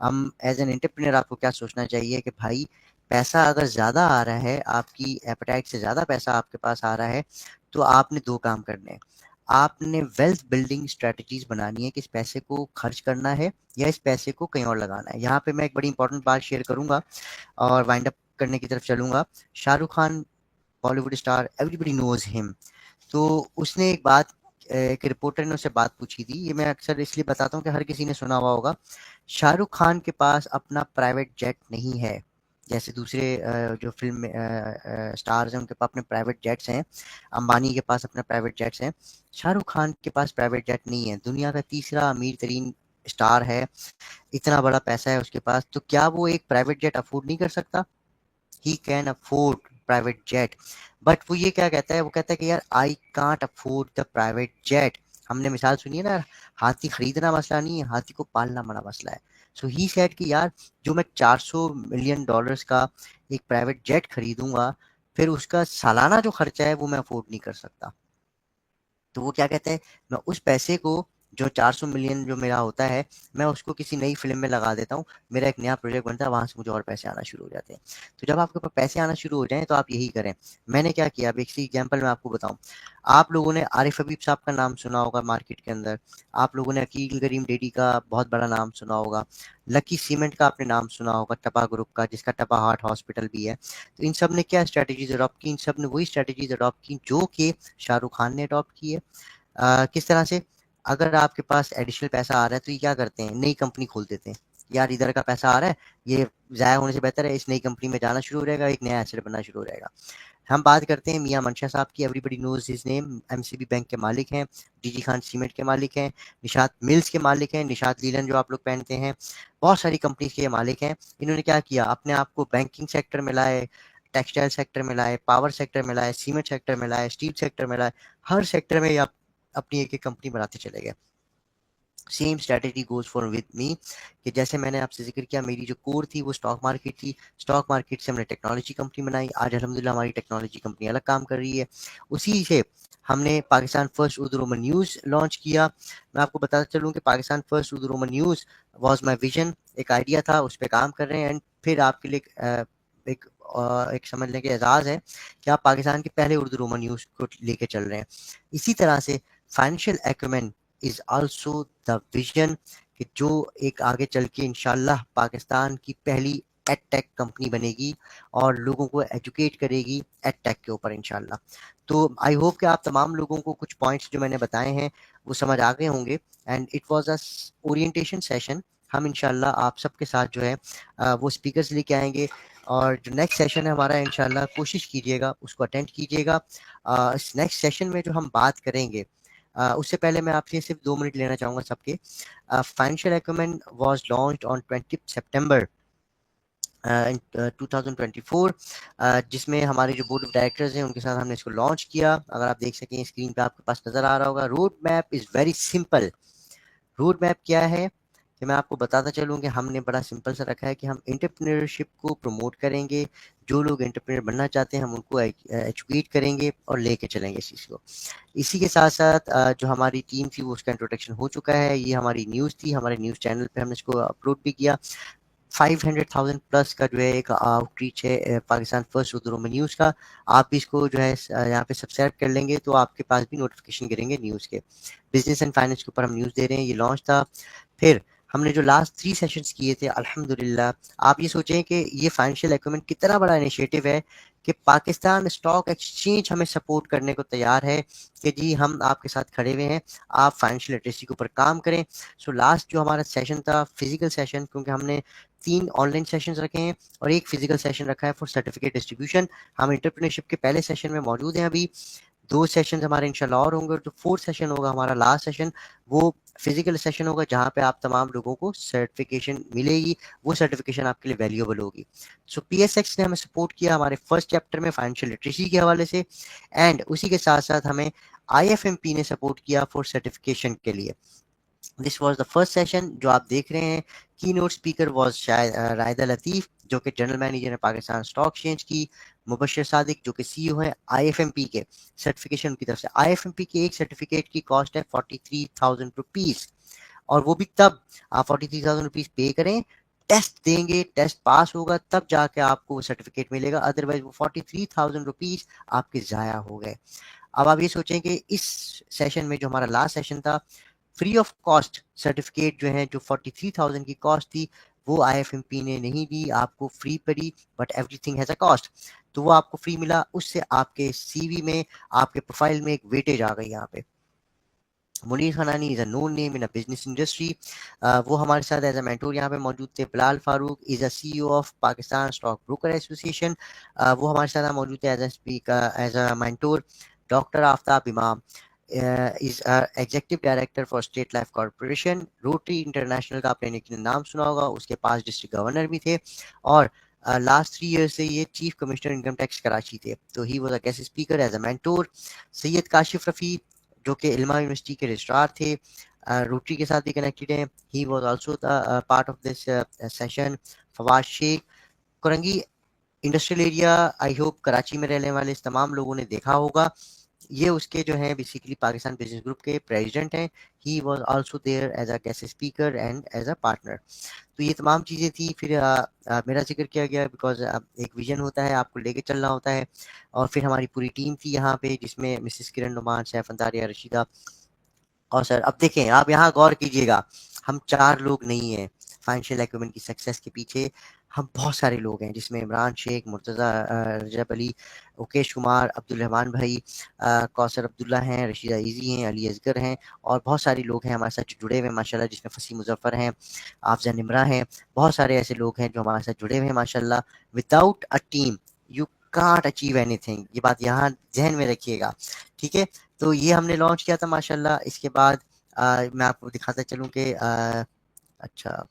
हम एज़ एन एंटरप्रेन्योर आपको क्या सोचना चाहिए कि भाई पैसा अगर ज़्यादा आ रहा है, आपकी एपेटाइट से ज़्यादा पैसा आपके पास आ रहा है, तो आपने 2 काम करने हैं। आपने वेल्थ बिल्डिंग स्ट्रैटेजीज़ बनानी है कि इस पैसे को खर्च करना है या इस पैसे को कहीं और लगाना है। यहाँ पे मैं एक बड़ी इंपॉर्टेंट बात शेयर करूँगा और वाइंड अप करने की तरफ चलूँगा। Shahrukh Khan Bollywood star, everybody knows him. तो उसने एक बात, एक रिपोर्टर ने उससे बात पूछी थी, ये मैं अक्सर इसलिए बताता हूँ कि हर किसी ने सुना हुआ होगा। शाहरुख खान के पास अपना प्राइवेट जेट नहीं है, जैसे दूसरे जो फिल्म स्टार्स हैं उनके पास अपने प्राइवेट जेट्स हैं, अंबानी के पास अपने प्राइवेट जेट्स हैं। शाहरुख खान के पास प्राइवेट जेट नहीं है, दुनिया का तीसरा अमीर तरीन स्टार है, इतना बड़ा पैसा है उसके पास, तो क्या वो एक प्राइवेट जेट अफोर्ड नहीं कर सकता? He can afford private jet, but वो ये क्या कहता है, वो कहता है कि यार I can't afford the private jet. हमने मिसाल सुनी है ना, हाथी खरीदना मसला नहीं है, हाथी को पालना बड़ा मसला है। सो ही सेड कि यार जो मैं 400 मिलियन डॉलर्स का एक प्राइवेट जेट खरीदूंगा, फिर उसका सालाना जो खर्चा है वो मैं अफोर्ड नहीं कर सकता। तो वो क्या कहते हैं, मैं उस पैसे को जो 400 मिलियन जो मेरा होता है, मैं उसको किसी नई फिल्म में लगा देता हूँ, मेरा एक नया प्रोजेक्ट बनता है, वहाँ से मुझे और पैसे आना शुरू हो जाते हैं। तो जब आपके पास पैसे आना शुरू हो जाएं तो आप यही करें। मैंने क्या किया, अब एक सी एग्जाम्पल मैं आपको बताऊँ। आप लोगों ने आरिफ हबीब साहब का नाम सुना होगा मार्केट के अंदर, आप लोगों ने अकील करीम डेडी का बहुत बड़ा नाम सुना होगा, लकी सीमेंट का आपने नाम सुना होगा, टपा ग्रुप का, जिसका टपा हार्ट हॉस्पिटल भी है। तो इन सब ने क्या स्ट्रैटेजीज अडॉप्ट की, इन सब ने वही स्ट्रैटेजीज अडॉप्ट की जो कि शाहरुख खान ने अडॉप्ट की है। किस तरह से, अगर आपके पास एडिशनल पैसा आ रहा है तो ये क्या करते हैं, नई कंपनी खोल देते हैं। यार इधर का पैसा आ रहा है, ये ज़ाया होने से बेहतर है इस नई कंपनी में जाना शुरू हो जाएगा, एक नया एसेट बनना शुरू हो जाएगा। हम बात करते हैं मियां मंशा साहब की, everybody knows his name, MCB bank के मालिक हैं, डीजी खान सीमेंट के मालिक हैं, निशात मिल्स के मालिक हैं, निशात लीलन जो आप लोग पहनते हैं, बहुत सारी कंपनीज के ये मालिक हैं। इन्होंने क्या किया, अपने आप को बैंकिंग सेक्टर में लाए, टेक्सटाइल सेक्टर में लाए, पावर सेक्टर में लाए, सीमेंट सेक्टर में लाए, स्टील सेक्टर में लाए, हर सेक्टर में ये अपनी एक एक कंपनी बनाते चले गए। Same strategy goes for with me, कि जैसे मैंने आपसे जिक्र किया, मेरी जो कोर थी वो स्टॉक मार्केट थी, स्टॉक मार्केट से हमने टेक्नोलॉजी कंपनी बनाई, आज अल्हम्दुलिल्लाह हमारी टेक्नोलॉजी कंपनी अलग काम कर रही है। उसी से हमने Pakistan first Urdu Roman news launch किया। मैं आपको बताता चलूँ कि Pakistan first Urdu Roman news was my vision, एक आइडिया था, उस पर काम कर रहे हैं। एंड फिर आपके लिए एक समझ लें कि एजाज़ है कि आप पाकिस्तान के पहले उर्दू रोमन न्यूज़ को लेके चल रहे हैं। इसी तरह से financial acumen is also the vision, कि जो एक आगे चल के इंशाल्लाह पाकिस्तान की पहली एडटेक कंपनी बनेगी और लोगों को एजुकेट करेगी एडटेक के ऊपर इंशाल्लाह। तो आई होप कि आप तमाम लोगों को कुछ पॉइंट्स जो मैंने बताए हैं वो समझ आ गए होंगे। And it was a orientation session. हम इंशाल्लाह आप सबके साथ जो है वो स्पीकर्स लेके आएंगे, और जो नेक्स्ट सेशन है हमारा, इंशाल्लाह कोशिश कीजिएगा उसको अटेंड कीजिएगा। इस नेक्स्ट सेशन में जो हम बात करेंगे, उससे पहले मैं आपसे सिर्फ 2 मिनट लेना चाहूँगा सबके। Financial acumen was launched on 20 सितंबर इन 2024, जिसमें हमारे जो बोर्ड ऑफ डायरेक्टर्स हैं उनके साथ हमने इसको लॉन्च किया। अगर आप देख सकें स्क्रीन पे आपके पास नज़र आ रहा होगा। Road map is very simple. Road map क्या है कि मैं आपको बताता चलूँ कि हमने बड़ा सिंपल सा रखा है कि हम एंटरप्रेन्योरशिप को प्रमोट करेंगे, जो लोग एंटरप्रेन्योर बनना चाहते हैं हम उनको एजुकेट करेंगे और लेके चलेंगे इस चीज़ को। इसी के साथ साथ जो हमारी टीम थी वो उसका इंट्रोडक्शन हो चुका है। ये हमारी न्यूज़ थी, हमारे न्यूज़ चैनल पे हमने इसको अपलोड भी किया। 500,000 प्लस का जो है एक आउटरीच है Pakistan first Urdu Roman news का। आप भी इसको जो है यहाँ पे सब्सक्राइब कर लेंगे तो आपके पास भी नोटिफिकेशन गिरेंगे न्यूज़ के। बिजनेस एंड फाइनेंस के ऊपर हम न्यूज़ दे रहे हैं, ये लॉन्च था। फिर हमने जो लास्ट 3 सेशंस किए थे, अल्हम्दुलिल्लाह आप ये सोचें कि ये फाइनेंशियल एक्यूमेन कितना बड़ा इनिशिएटिव है कि पाकिस्तान स्टॉक एक्सचेंज हमें सपोर्ट करने को तैयार है कि जी हम आपके साथ खड़े हुए हैं, आप फाइनेंशियल लिटरेसी के ऊपर काम करें। सो लास्ट जो हमारा सेशन था फिजिकल सेशन, क्योंकि हमने 3 ऑनलाइन सेशंस रखे हैं और एक फिजिकल सेशन रखा है फॉर सर्टिफिकेट डिस्ट्रीब्यूशन। हम एंटरप्रेन्योरशिप के पहले सेशन में मौजूद हैं अभी। 2 सेशन हमारे इंशाल्लाह और होंगे, जो 4th सेशन होगा हमारा लास्ट सेशन, वो फिजिकल सेशन होगा जहाँ पे आप तमाम लोगों को सर्टिफिकेशन मिलेगी, वो सर्टिफिकेशन आपके लिए वैल्यूएबल होगी। सो पीएसएक्स ने हमें सपोर्ट किया हमारे फर्स्ट चैप्टर में फाइनेंशियल लिटरेसी के हवाले से, एंड उसी के साथ साथ हमें आईएफएमपी ने सपोर्ट किया फॉर सर्टिफिकेशन के लिए। This was the first session जो आप देख रहे हैं। की नोट स्पीकर वाज रायदा लतीफ़, जो कि जनरल मैनेजर है पाकिस्तान स्टॉक एक्सचेंज की, मुबशर सादिक जो कि सीईओ है IFMP के, सर्टिफिकेशन की तरफ से। IFMP के एक सर्टिफिकेट की कॉस्ट है 43,000 रुपीज़, और वो भी तब आप 43,000 रुपीज़ पे करें, टेस्ट देंगे, टेस्ट पास होगा तब जाके आपको वो सर्टिफिकेट मिलेगा, अदरवाइज वो 43,000 रुपीज़ आपके ज़ाया हो गए। अब आप ये सोचें कि इस सेशन में जो हमारा लास्ट सेशन था, फ्री ऑफ कॉस्ट सर्टिफिकेट जो है, जो 43,000 की कॉस्ट थी, वो IFMP ने नहीं दी, आपको फ्री पड़ी, but everything has a cost, तो वो आपको फ्री मिला। उससे आपके CV में, आपके प्रोफाइल में एक वेटेज आ गई। यहाँ पे Munir Khanani is a known name in a business industry, वो हमारे साथ एज अ मेंटोर यहाँ पे मौजूद थे। Bilal Farooq is a CEO of Pakistan stock broker association, वो हमारे साथ मौजूद थे as a speaker, as a mentor. Doctor Aftab Imam is executive director for state life corporation. Rotary international का आपने नाम सुना होगा, उसके पास डिस्ट्रिक्ट गवर्नर भी थे, और लास्ट 3 ईयर से ये chief commissioner income tax Karachi थे। तो he was a guest speaker as a mentor. Syed Kashif Rafi जो कि इल्मा यूनिवर्सिटी के रजिस्ट्रार थे, रोटरी के साथ भी कनेक्टेड हैं, he was also the part of this session. Fawad Sheikh Korangi industrial area, I hope Karachi में रहने वाले तमाम लोगों ने देखा होगा, ये उसके जो है बेसिकली पाकिस्तान बिजनेस ग्रुप के प्रेसिडेंट हैं। He was also there as a guest speaker and as a partner. तो ये तमाम चीज़ें थी। फिर मेरा जिक्र किया गया बिकॉज एक विजन होता है, आपको लेके चलना होता है। और फिर हमारी पूरी टीम थी यहाँ पे, जिसमें मिसेस किरण नुमान, सैफ अंतारिया, रशीदा। और सर अब देखें, आप यहाँ गौर कीजिएगा, हम 4 लोग नहीं हैं फाइनेंशियल एक्यूमेंट की सक्सेस के पीछे, हम बहुत सारे लोग हैं, जिसमें इमरान शेख, मुर्तज़ा रजब अली, मुकेश कुमार, अब्दुल रहमान भाई, कौसर अब्दुल्ला हैं, रशीदा इजी हैं, अली असगर हैं, और बहुत सारे लोग हैं हमारे साथ जुड़े हुए हैं माशाल्लाह, जिसमें फसी मुजफ्फर हैं, आफजा निमरा हैं। बहुत सारे ऐसे लोग हैं जो हमारे साथ जुड़े हुए हैं माशाल्लाह। Without a team you can't achieve anything, ये बात यहाँ जहन में रखिएगा, ठीक है। तो ये हमने लॉन्च किया था माशाल्लाह। इसके बाद मैं आपको दिखाता चलूँ कि अच्छा,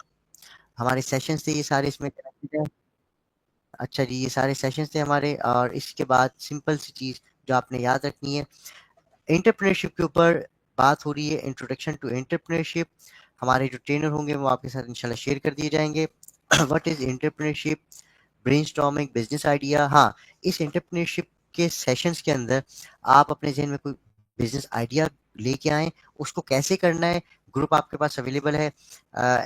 हमारे सेशंस थे ये सारे इसमें कनेक्टेड हैं। अच्छा जी, ये सारे सेशंस थे हमारे। और इसके बाद सिंपल सी चीज़ जो आपने याद रखनी है, एंटरप्रेन्योरशिप के ऊपर बात हो रही है, इंट्रोडक्शन टू एंटरप्रेन्योरशिप। हमारे जो ट्रेनर होंगे वो आपके साथ इंशाल्लाह शेयर कर दिए जाएंगे। What is entrepreneurship, brainstorming, business idea. हाँ, इस एंटरप्रेन्योरशिप के सेशंस के अंदर आप अपने जहन में कोई बिजनेस आइडिया लेके आएँ, उसको कैसे करना है, ग्रुप आपके पास अवेलेबल है,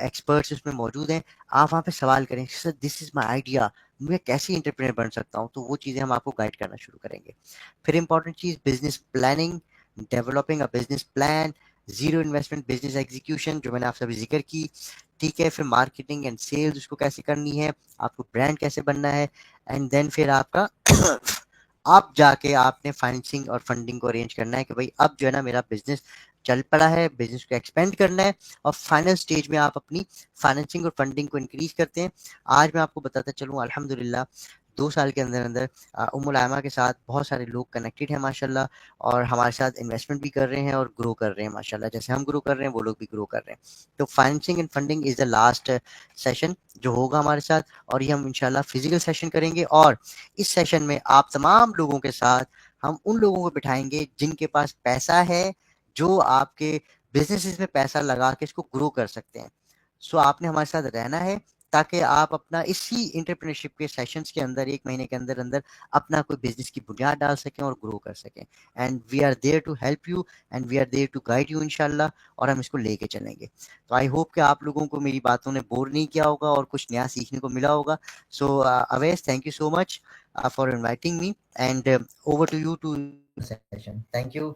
एक्सपर्ट्स इसमें मौजूद हैं, आप वहाँ पे सवाल करें, sir this is my idea, मैं कैसे एंटरप्रेन्योर बन सकता हूँ, तो वो चीज़ें हम आपको गाइड करना शुरू करेंगे। फिर important cheese business planning, developing a business plan, zero investment business execution, जो मैंने आपसे अभी जिक्र की, ठीक है। फिर मार्केटिंग एंड सेल्स उसको कैसे करनी है, आपको ब्रांड कैसे बनना है, एंड देन फिर आपका आप जाके आपने फाइनेंसिंग और फंडिंग को अरेंज करना है कि भाई अब जो है ना मेरा बिजनेस चल पड़ा है, बिजनेस को एक्सपेंड करना है, और फाइनल स्टेज में आप अपनी फाइनेंसिंग और फंडिंग को इंक्रीज करते हैं। आज मैं आपको बताता चलूँ, अल्हम्दुलिल्लाह 2 साल के अंदर अंदर उम्मुल आयमा के साथ बहुत सारे लोग कनेक्टेड हैं माशाल्लाह, और हमारे साथ इन्वेस्टमेंट भी कर रहे हैं और ग्रो कर रहे हैं माशाल्लाह। जैसे हम ग्रो कर रहे हैं वो लोग भी ग्रो कर रहे हैं। तो financing and funding is the last session जो होगा हमारे साथ, और ये हम इंशाल्लाह फिजिकल सेशन करेंगे। और इस सेशन में आप तमाम लोगों के साथ हम उन लोगों को बिठाएंगे जिनके पास पैसा है, जो आपके बिजनेसेस में पैसा लगा के इसको ग्रो कर सकते हैं। सो आपने हमारे साथ रहना है ताकि आप अपना इसी एंटरप्रेन्योरशिप के सेशंस के अंदर 1 महीने के अंदर अंदर अपना कोई बिजनेस की बुनियाद डाल सकें और ग्रो कर सकें। And we are there to help you, and we are there to guide you इंशाल्लाह, और हम इसको लेके चलेंगे। तो आई होप कि आप लोगों को मेरी बातों ने बोर नहीं किया होगा और कुछ नया सीखने को मिला होगा। So Awais, thank you so much for inviting me, and over to you to session. Thank you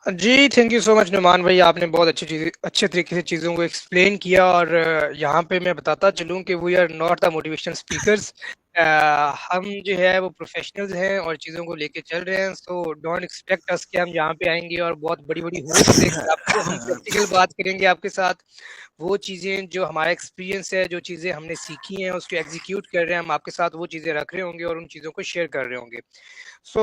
जी, thank you so much Numan भाई, आपने बहुत अच्छे तरीके से चीज़ों को एक्सप्लेन किया। और यहाँ पे मैं बताता चलूँ कि we are not the motivational speakers, हम जो है वो प्रोफेशनल्स हैं और चीज़ों को लेके चल रहे हैं। सो डोंट एक्सपेक्ट अस कि हम यहाँ पे आएंगे और बहुत बड़ी होप्स लेके आपको, हम प्रैक्टिकल बात करेंगे आपके साथ। वो चीज़ें जो हमारा एक्सपीरियंस है, जो चीज़ें हमने सीखी हैं, उसको एग्जीक्यूट कर रहे हैं हम आपके साथ, वो चीज़ें रख रहे होंगे और उन चीज़ों को शेयर कर रहे होंगे। सो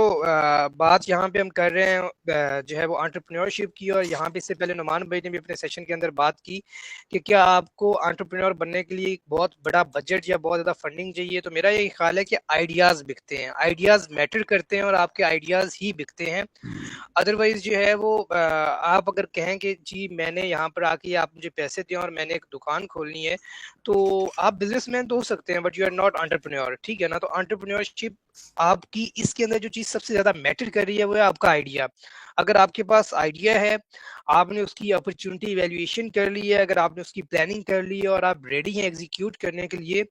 बात यहाँ पे हम कर रहे हैं जो है वो एंटरप्रेन्योरशिप की। और यहाँ पे इससे पहले नुमान भाई ने भी अपने सेशन के अंदर बात की कि क्या आपको एंटरप्रेन्योर बनने के लिए बहुत बड़ा बजट या बहुत ज़्यादा फंडिंग चाहिए। तो मेरा ये ये ख्याल है कि आइडियाज बिकते हैं, आइडियाज मैटर करते हैं और आपके आइडियाज ही बिकते हैं। अदरवाइज जो है वो आप अगर कहें कि जी मैंने यहाँ पर आके आप मुझे पैसे दें और मैंने एक दुकान खोलनी है, तो आप बिजनेसमैन तो हो सकते हैं but you are not entrepreneur, ठीक है ना। तो एंटरप्रेन्योरशिप आपकी इसके अंदर जो चीज सबसे ज्यादा मैटर कर रही है वो है आपका आइडिया। अगर आपके पास आइडिया है, आपने उसकी अपॉर्चुनिटी इवैल्यूएशन कर ली है, अगर आपने उसकी प्लानिंग कर ली है और आप रेडी हैं एग्जीक्यूट करने के लिए,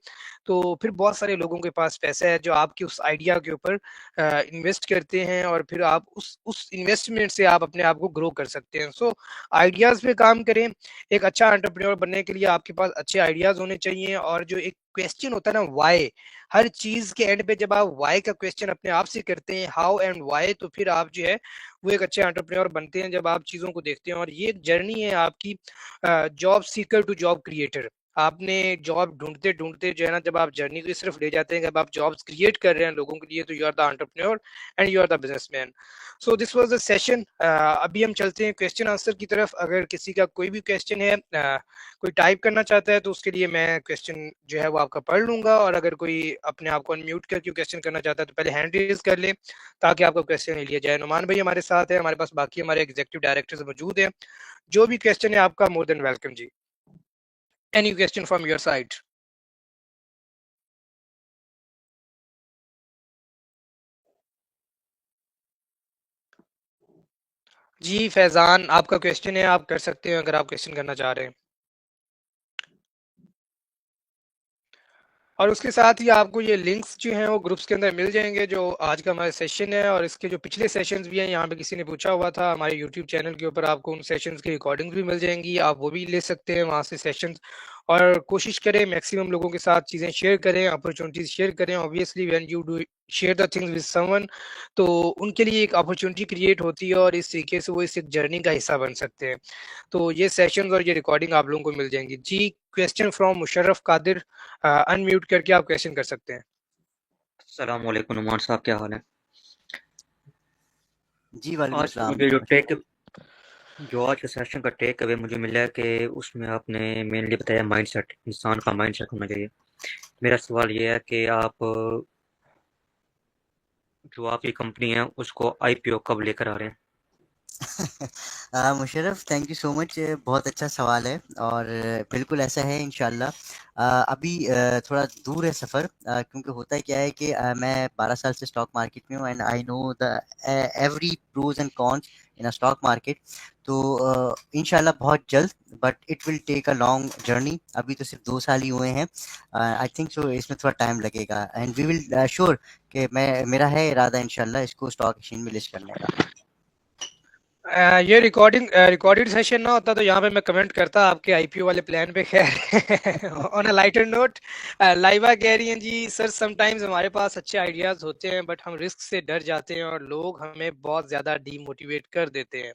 तो फिर बहुत सारे लोगों के पास पैसा है जो आपके उस आइडिया के ऊपर इन्वेस्ट करते हैं और फिर आप उस इन्वेस्टमेंट से आप अपने आप को ग्रो कर सकते हैं। सो आइडियाज पे काम करें। एक अच्छा एंटरप्रेन्योर बनने के लिए आपके पास अच्छे आइडियाज होने चाहिए और जो एक क्वेश्चन होता है ना वाई, हर चीज के एंड पे जब आप वाई का क्वेश्चन अपने आप से करते हैं, हाउ एंड वाई, तो फिर आप जो है वो एक अच्छे एंटरप्रेन्योर बनते हैं जब आप चीजों को देखते हैं। और ये एक जर्नी है आपकी job seeker to job creator. आपने जॉब ढूंढते ढूंढते जो है ना, जब आप जर्नी को सिर्फ ले जाते हैं, जब आप जॉब्स क्रिएट कर रहे हैं लोगों के लिए, तो you are the entrepreneur and you are the businessman. So this was the session. अभी हम चलते हैं क्वेश्चन आंसर की तरफ। अगर किसी का कोई भी क्वेश्चन है, कोई टाइप करना चाहता है, तो उसके लिए मैं क्वेश्चन जो है वो आपका पढ़ लूंगा, और अगर कोई अपने आप को अनम्यूट करके क्वेश्चन करना चाहता है तो पहले हैंड रेज कर ले ताकि आपका क्वेश्चन ले लिया जाए। नुमान भाई हमारे साथ है, हमारे पास बाकी हमारे एग्जीक्यूटिव डायरेक्टर्स मौजूद हैं। जो भी क्वेश्चन है आपका मोर देन वेलकम जी। Any question from your side? जी फैजान, आपका क्वेश्चन है, आप कर सकते हैं अगर आप क्वेश्चन करना चाह रहे हैं। और उसके साथ ही आपको ये लिंक्स जो हैं वो ग्रुप्स के अंदर मिल जाएंगे, जो आज का हमारा सेशन है और इसके जो पिछले सेशंस भी हैं। यहाँ पे किसी ने पूछा हुआ था, हमारे यूट्यूब चैनल के ऊपर आपको उन सेशंस की रिकॉर्डिंग्स भी मिल जाएंगी, आप वो भी ले सकते हैं वहाँ से सेशंस। और कोशिश करें मैक्सिमम लोगों के साथ चीज़ें शेयर करें, अपॉर्चुनिटीज शेयर करें। Obviously when you do share the things with someone, तो उनके लिए एक अपॉर्चुनिटी क्रिएट होती है और इस तरीके से वो इस एक जर्नी का हिस्सा बन सकते हैं। तो ये सेशंस और ये रिकॉर्डिंग आप लोगों को मिल जाएंगी जी। Question from Musharraf Qadir, unmute करके आप क्वेश्चन कर सकते हैं। अस्सलाम वालेकुम नुमान साहब, क्या हाल है? जी वालेकुम आज अस्सलाम। मुझे जो आज के सेशन का टेक अवे मुझे मिला है कि उसमें आपने मेनली बताया माइंडसेट, इंसान का माइंडसेट होना चाहिए। मेरा सवाल ये है कि आप जो आपकी कंपनी है उसको आईपीओ कब लेकर आ रहे हैं? Musharraf thank you so much, बहुत अच्छा सवाल है और बिल्कुल ऐसा है इंशाल्लाह। अभी थोड़ा दूर है सफ़र, क्योंकि होता है क्या है कि मैं 12 साल से स्टॉक मार्केट में हूँ and I know the every pros and cons in a stock market. तो इंशाल्लाह बहुत जल्द, but it will take a long journey. अभी तो सिर्फ 2 साल ही हुए हैं। आई थिंक सो इसमें थोड़ा टाइम लगेगा एंड वी विल श्योर कि मेरा है इरादा इंशाल्लाह इसको स्टॉक एक्सचेंज में लिस्ट करने का। ये रिकॉर्डेड सेशन ना होता तो यहाँ पे मैं कमेंट करता आपके आईपीओ वाले प्लान पे। खैर ऑन अ लाइटर नोट, लाइवा कह रही हैं जी सर समटाइम्स हमारे पास अच्छे आइडियाज होते हैं बट हम रिस्क से डर जाते हैं और लोग हमें बहुत ज्यादा डीमोटिवेट कर देते हैं।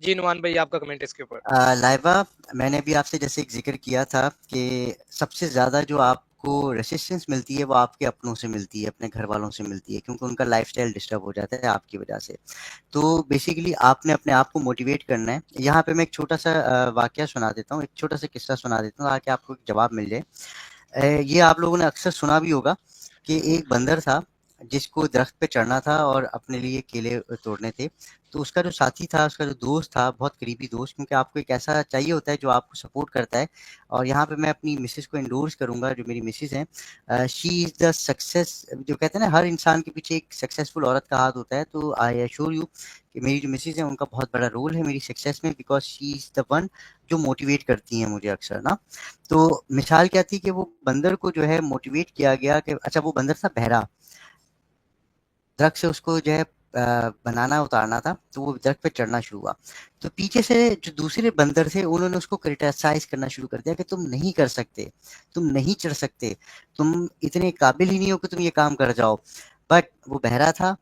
जी नुमान भाई आपका कमेंट इसके ऊपर। लाइवा, मैंने भी आपसे जैसे एक जिक्र किया था कि सबसे ज़्यादा जो आपको रेसिस्टेंस मिलती है वो आपके अपनों से मिलती है, अपने घर वालों से मिलती है, क्योंकि उनका लाइफस्टाइल डिस्टर्ब हो जाता है आपकी वजह से। तो बेसिकली आपने अपने आप को मोटिवेट करना है। यहाँ पे मैं एक छोटा सा वाकया सुना देता हूँ, एक छोटा सा किस्सा सुना देता हूँ ताकि आपको एक जवाब मिल जाए। ये आप लोगों ने अक्सर सुना भी होगा कि एक बंदर था जिसको दरख्त पे चढ़ना था और अपने लिए केले तोड़ने थे। तो उसका जो साथी था, उसका जो दोस्त था, बहुत करीबी दोस्त, क्योंकि आपको एक ऐसा चाहिए होता है जो आपको सपोर्ट करता है। और यहाँ पे मैं अपनी मिसेस को एंडोर्स करूँगा, जो मेरी मिसेस हैं। शी इज़ द सक्सेस, जो कहते हैं ना हर इंसान के पीछे एक सक्सेसफुल औरत का हाथ होता है। तो आई एश्योर यू कि मेरी जो मिसेस हैं उनका बहुत बड़ा रोल है मेरी सक्सेस में, because she is the one जो मोटिवेट करती हैं मुझे अक्सर ना। तो मिसाल क्या थी कि वो बंदर को जो है मोटिवेट किया गया कि अच्छा, वो बंदर था बहरा, दरख्त से उसको जो है बनाना उतारना था, तो वो दरख्त पे चढ़ना शुरू हुआ। तो पीछे से जो दूसरे बंदर थे उन्होंने उसको क्रिटिसाइज करना शुरू कर दिया कि तुम नहीं कर सकते, तुम नहीं चढ़ सकते, तुम इतने काबिल ही नहीं हो कि तुम ये काम कर जाओ। बट वो बहरा था,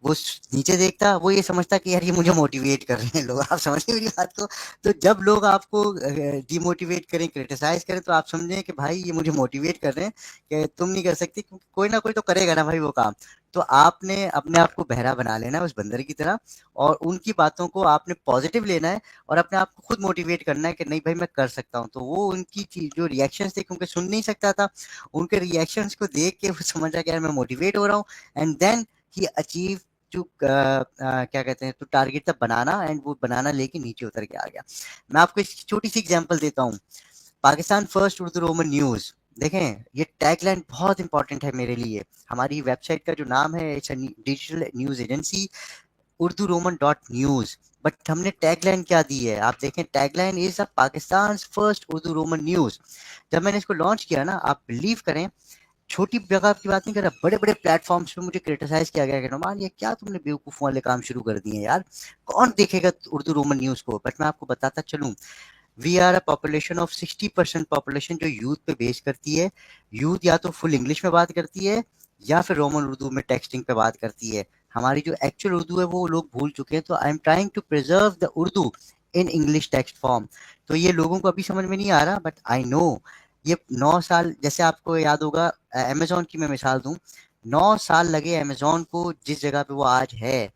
वो नीचे देखता, वो ये समझता कि यार ये मुझे मोटिवेट कर रहे हैं लोग। आप समझ रहे मेरी बात को? तो जब लोग आपको डिमोटिवेट करें, क्रिटिसाइज करें, तो आप समझें कि भाई ये मुझे मोटिवेट कर रहे हैं कि तुम नहीं कर सकते, क्योंकि कोई ना कोई तो करेगा ना भाई वो काम। तो आपने अपने आप को बहरा बना लेना है उस बंदर की तरह, और उनकी बातों को आपने पॉजिटिव लेना है और अपने आप को खुद मोटिवेट करना है कि नहीं भाई मैं कर सकता हूँ। तो वो उनकी चीज जो रिएक्शंस थे, क्योंकि सुन नहीं सकता था, उनके रिएक्शंस को देख के वो समझा कि यार मैं मोटिवेट हो रहा हूँ, and then he achieve to क्या कहते हैं, टू टारगेट तक बनाना, एंड वो बनाना लेके नीचे उतर के आ गया। मैं आपको एक छोटी सी एग्जांपल देता हूँ। Pakistan first Urdu Roman news, देखें ये टैगलाइन बहुत इंपॉर्टेंट है मेरे लिए। हमारी वेबसाइट का जो नाम है, it's digital news agency Urdu Roman dot news, but हमने टैगलाइन क्या दी है, आप देखें, tagline is a Pakistan first Urdu Roman news. जब मैंने इसको लॉन्च किया ना, आप बिलीव करें, छोटी जगह की बात नहीं कर रहा, बड़े बड़े प्लेटफॉर्म्स पे मुझे क्रिटिसाइज किया गया कि नुमान ये क्या तुमने बेवकूफ वाले काम शुरू कर दिए यार, कौन देखेगा उर्दू रोमन न्यूज को। बट मैं आपको बताता चलूं, we are a population of 60% population जो यूथ पे बेस करती है। यूथ या तो फुल इंग्लिश में बात करती है या फिर रोमन उर्दू में टेक्सटिंग पे बात करती है। हमारी जो एक्चुअल उर्दू है वो लोग भूल चुके हैं। तो I am trying to preserve the Urdu in English text form. तो ये लोगों को अभी समझ में नहीं आ रहा, बट आई नो ये 9 साल, जैसे आपको याद होगा अमेजोन की मैं मिसाल दूं, 9 साल लगे अमेजोन को जिस जगह पे वो आज है।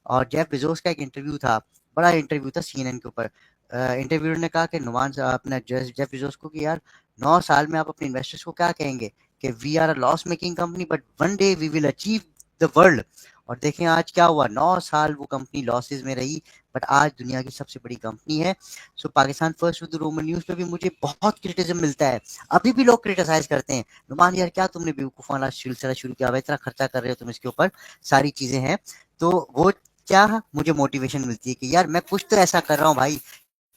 और जेफ बेजोस का एक इंटरव्यू था, बड़ा इंटरव्यू था सीएनएन के ऊपर। इंटरव्यूअर ने कहा कि नुमान साहब, अपना जेफ बेजोस को, कि यार 9 साल में आप अपने इन्वेस्टर्स को क्या कहेंगे कि we are a loss making company but one day we will achieve the world. और देखें आज क्या हुआ, 9 साल वो कंपनी लॉसेज में रही, बट आज दुनिया की सबसे बड़ी कंपनी है। So Pakistan first Urdu Roman news पे भी मुझे बहुत क्रिटिसिज्म मिलता है। अभी भी लोग क्रिटिसाइज करते हैं, नुमान यार क्या तुमने बेवकूफ वाला सिलसिला शुरू किया, इतना खर्चा कर रहे हो तुम इसके ऊपर, सारी चीजें हैं। तो वो क्या, मुझे मोटिवेशन मिलती है कि यार मैं कुछ तो ऐसा कर रहा हूँ भाई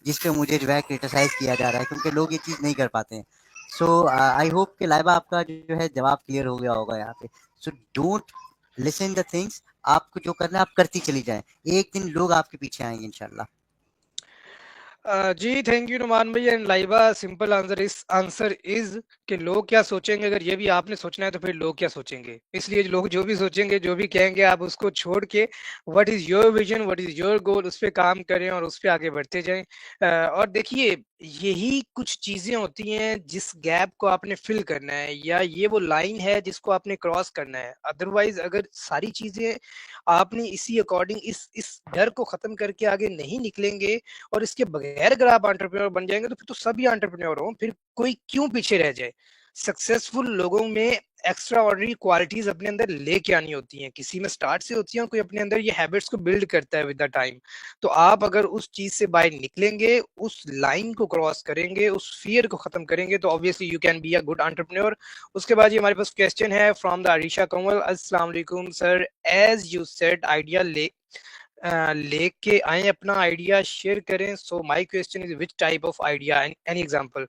जिस पे मुझे जो है क्रिटिसाइज किया जा रहा है, क्योंकि लोग ये चीज़ नहीं कर पाते हैं। सो आई होप कि लाइबा आपका जो है जवाब क्लियर हो गया होगा यहाँ पे। So don't listen the things, आपको जो करना है आप करती चली जाएं, एक दिन लोग आपके पीछे आएंगे इंशाल्लाह। जी थैंक यू नुमान भाई and Laiba. Simple answer is कि लोग क्या सोचेंगे, अगर ये भी आपने सोचना है तो फिर लोग क्या सोचेंगे। इसलिए लोग जो भी सोचेंगे, जो भी कहेंगे, आप उसको छोड़ के what is your vision, what is your goal, उस पर काम करें और उस पर आगे बढ़ते जाएं। और देखिए यही कुछ चीजें होती हैं जिस गैप को आपने फिल करना है, या ये वो लाइन है जिसको आपने क्रॉस करना है। अदरवाइज अगर सारी चीजें आपने इसी अकॉर्डिंग इस डर को खत्म करके आगे नहीं निकलेंगे और इसके बगैर अगर आप एंटरप्रेन्योर बन जाएंगे तो फिर तो सभी एंटरप्रेन्योर हो, फिर कोई क्यों पीछे रह जाए। सक्सेसफुल लोगों में एक्स्ट्रा ऑर्डिनरी क्वालिटीज अपने अंदर लेके आनी होती हैं, किसी में स्टार्ट से होती हैं, कोई अपने अंदर ये हैबिट्स को बिल्ड करता है विद द टाइम। तो आप अगर उस चीज से बाहर निकलेंगे, उस लाइन को क्रॉस करेंगे, उस फियर को खत्म करेंगे, तो obviously you can be a good entrepreneur. उसके बाद ये हमारे पास क्वेश्चन है फ्रॉम द अरीशा कंवल। अस्सलाम वालेकुम sir, as you said idea लेके आए, अपना आइडिया शेयर करें। So my question is which type of idea, any example.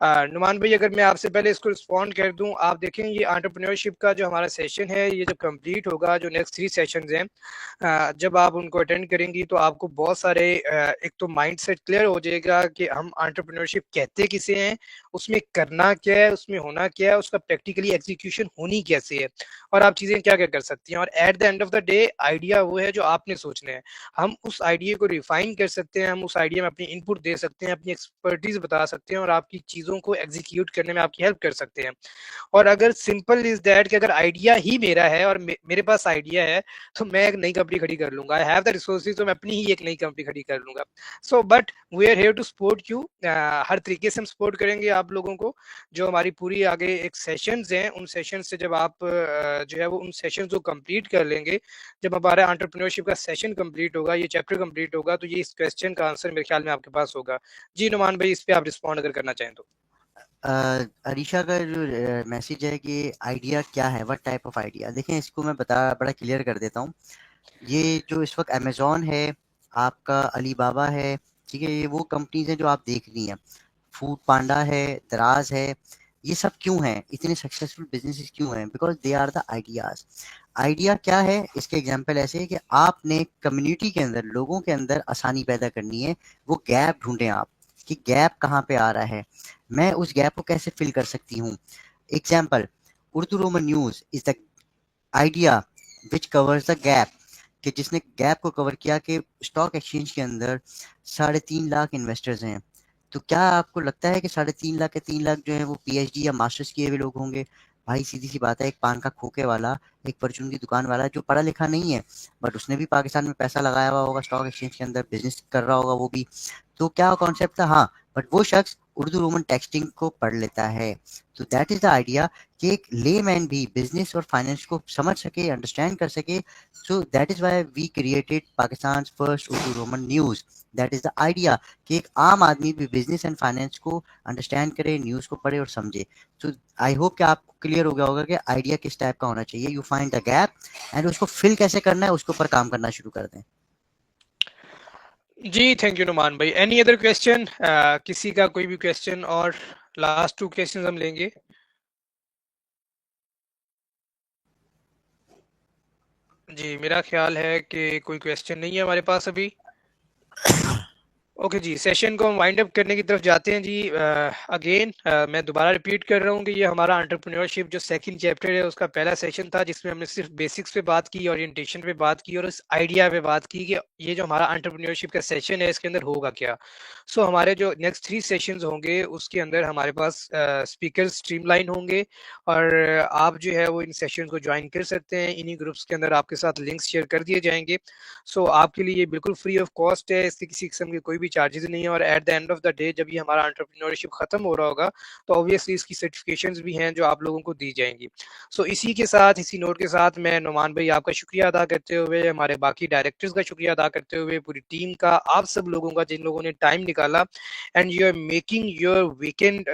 Numan भाई अगर मैं आपसे पहले इसको रिस्पॉन्ड कर दूं, आप देखें ये एंटरप्रेन्योरशिप का जो हमारा सेशन है, ये जब कंप्लीट होगा, जो नेक्स्ट 3 सेशंस हैं, जब आप उनको अटेंड करेंगी तो आपको बहुत सारे एक तो माइंडसेट क्लियर हो जाएगा कि हम एंटरप्रेन्योरशिप कहते किसे हैं, उसमें करना क्या है, उसमें होना क्या है, उसका प्रैक्टिकली एग्जीक्यूशन होनी कैसे है, और आप चीजें क्या क्या कर सकती हैं। और at the end of the day idea वो है जो आपने सोचना है। हम उस आइडिया को रिफाइन कर सकते हैं, हम उस आइडिया में अपनी इनपुट दे सकते हैं, अपनी एक्सपर्टीज बता सकते हैं और आपकी चीजों को एग्जीक्यूट करने में आपकी हेल्प कर सकते हैं। और अगर सिंपल इज दैट कि अगर आइडिया ही मेरा है और मेरे पास आइडिया है, तो मैं एक नई कंपनी खड़ी कर लूंगा। आई हैव द रिसोर्सेज, तो मैं अपनी ही एक नई कंपनी खड़ी कर लूंगा। So but we are here to support you. हर तरीके से हम सपोर्ट करेंगे आप लोगों को। जो हमारी पूरी आगे एक सेशंस हैं, उन सेशंस से जब आप जो है वो उन सेशंस को कंप्लीट कर लेंगे, जब हमारा एंटरप्रेन्योरशिप का सेशन कंप्लीट होगा, ये चैप्टर कंप्लीट होगा, तो ये इस क्वेश्चन का आंसर मेरे ख्याल में आपके पास होगा। जी नुमान भाई, इस पे आप रिस्पॉन्ड अगर करना चाहें तो। अरीशा का जो मैसेज है कि आइडिया क्या है, व्हाट टाइप ऑफ आइडिया, देखें इसको मैं बड़ा क्लियर कर देता हूँ। ये जो इस वक्त अमेजोन है, आपका अलीबाबा है, ठीक है, ये वो कंपनीज हैं जो आप देख रही हैं, फूड पांडा है, दराज है, ये सब क्यों हैं, इतने सक्सेसफुल बिजनेसेस क्यों हैं, because they are the ideas. Idea क्या है, इसके एग्जांपल ऐसे है कि आपने कम्युनिटी के अंदर, लोगों के अंदर आसानी पैदा करनी है, वो गैप ढूंढें आप कि गैप कहाँ पे आ रहा है, मैं उस गैप को कैसे फिल कर सकती हूँ। Example, Urdu Roman news is the idea which covers the gap, कि जिसने गैप को कवर किया कि स्टॉक एक्सचेंज के अंदर 3.5 लाख इन्वेस्टर्स हैं। तो क्या आपको लगता है कि 3.5 लाख के 3 लाख जो है वो पीएचडी या मास्टर्स किए हुए लोग होंगे? भाई सीधी सी बात है, एक पान का खोखे वाला, एक परचून की दुकान वाला जो पढ़ा लिखा नहीं है, बट उसने भी पाकिस्तान में पैसा लगाया हुआ होगा, स्टॉक एक्सचेंज के अंदर बिजनेस कर रहा होगा वो भी। तो क्या कॉन्सेप्ट था, हाँ, बट वो शख्स उर्दू रोमन टेक्सटिंग को पढ़ लेता है। तो दैट इज द आइडिया कि एक लेमैन भी बिजनेस और फाइनेंस को समझ सके, अंडरस्टैंड कर सके। So that is why we created Pakistan first Urdu Roman news. That is the idea कि एक आम आदमी भी बिजनेस एंड फाइनेंस को अंडरस्टैंड करे, न्यूज को पढ़े और समझे। तो आई होप कि आपको क्लियर हो गया होगा कि आइडिया किस टाइप का होना चाहिए। You find the gap and उसको फिल कैसे करना है, उसके ऊपर काम करना शुरू कर दें। जी थैंक यू नुमान भाई। एनी अदर क्वेश्चन, किसी का कोई भी क्वेश्चन? और लास्ट 2 क्वेश्चन हम लेंगे। जी मेरा ख्याल है कि कोई क्वेश्चन नहीं है हमारे पास अभी। ओके जी, सेशन को हम वाइंड अप करने की तरफ जाते हैं जी। अगेन मैं दोबारा रिपीट कर रहा हूँ कि ये हमारा एंटरप्रेन्योरशिप जो सेकंड चैप्टर है उसका पहला सेशन था, जिसमें हमने सिर्फ बेसिक्स पे बात की, ओरिएंटेशन पे बात की और इस आइडिया पे बात की कि ये जो हमारा एंटरप्रेन्योरशिप का सेशन है इसके अंदर होगा क्या। सो हमारे जो नेक्स्ट 3 सेशंस होंगे उसके अंदर हमारे पास स्पीकर स्ट्रीमलाइन होंगे और आप जो है वो इन सेशन को ज्वाइन कर सकते हैं। इन्हीं ग्रुप्स के अंदर आपके साथ लिंक्स शेयर कर दिए जाएंगे। सो आपके लिए ये बिल्कुल फ्री ऑफ कॉस्ट है, इसके किसी किस्म के कोई भी चार्जेस नहीं है। और at the end of the day जब ये हमारा एंटरप्रेन्योरशिप खत्म हो रहा होगा तो ऑब्वियसली इसकी सर्टिफिकेशंस भी हैं जो आप लोगों को दी जाएंगी। सो इसी के साथ, इसी नोट के साथ मैं नुमान भाई आपका शुक्रिया अदा करते हुए, हमारे बाकी डायरेक्टर्स का शुक्रिया अदा करते हुए, पूरी टीम का, आप सब लोगों का जिन लोगों ने टाइम निकाला and you are making your weekend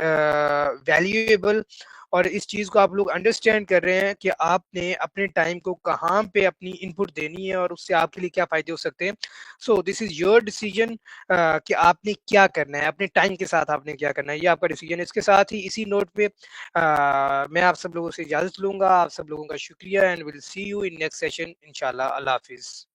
valuable. और इस चीज को आप लोग अंडरस्टैंड कर रहे हैं कि आपने अपने टाइम को कहाँ पे अपनी इनपुट देनी है और उससे आपके लिए क्या फायदे हो सकते हैं। So this is your decision कि आपने क्या करना है, अपने टाइम के साथ आपने क्या करना है, ये आपका डिसीजन है। इसके साथ ही इसी नोट पे मैं आप सब लोगों से इजाजत लूंगा। आप सब लोगों का शुक्रिया and will see you in next session इंशाल्लाह। अल्लाह हाफिज।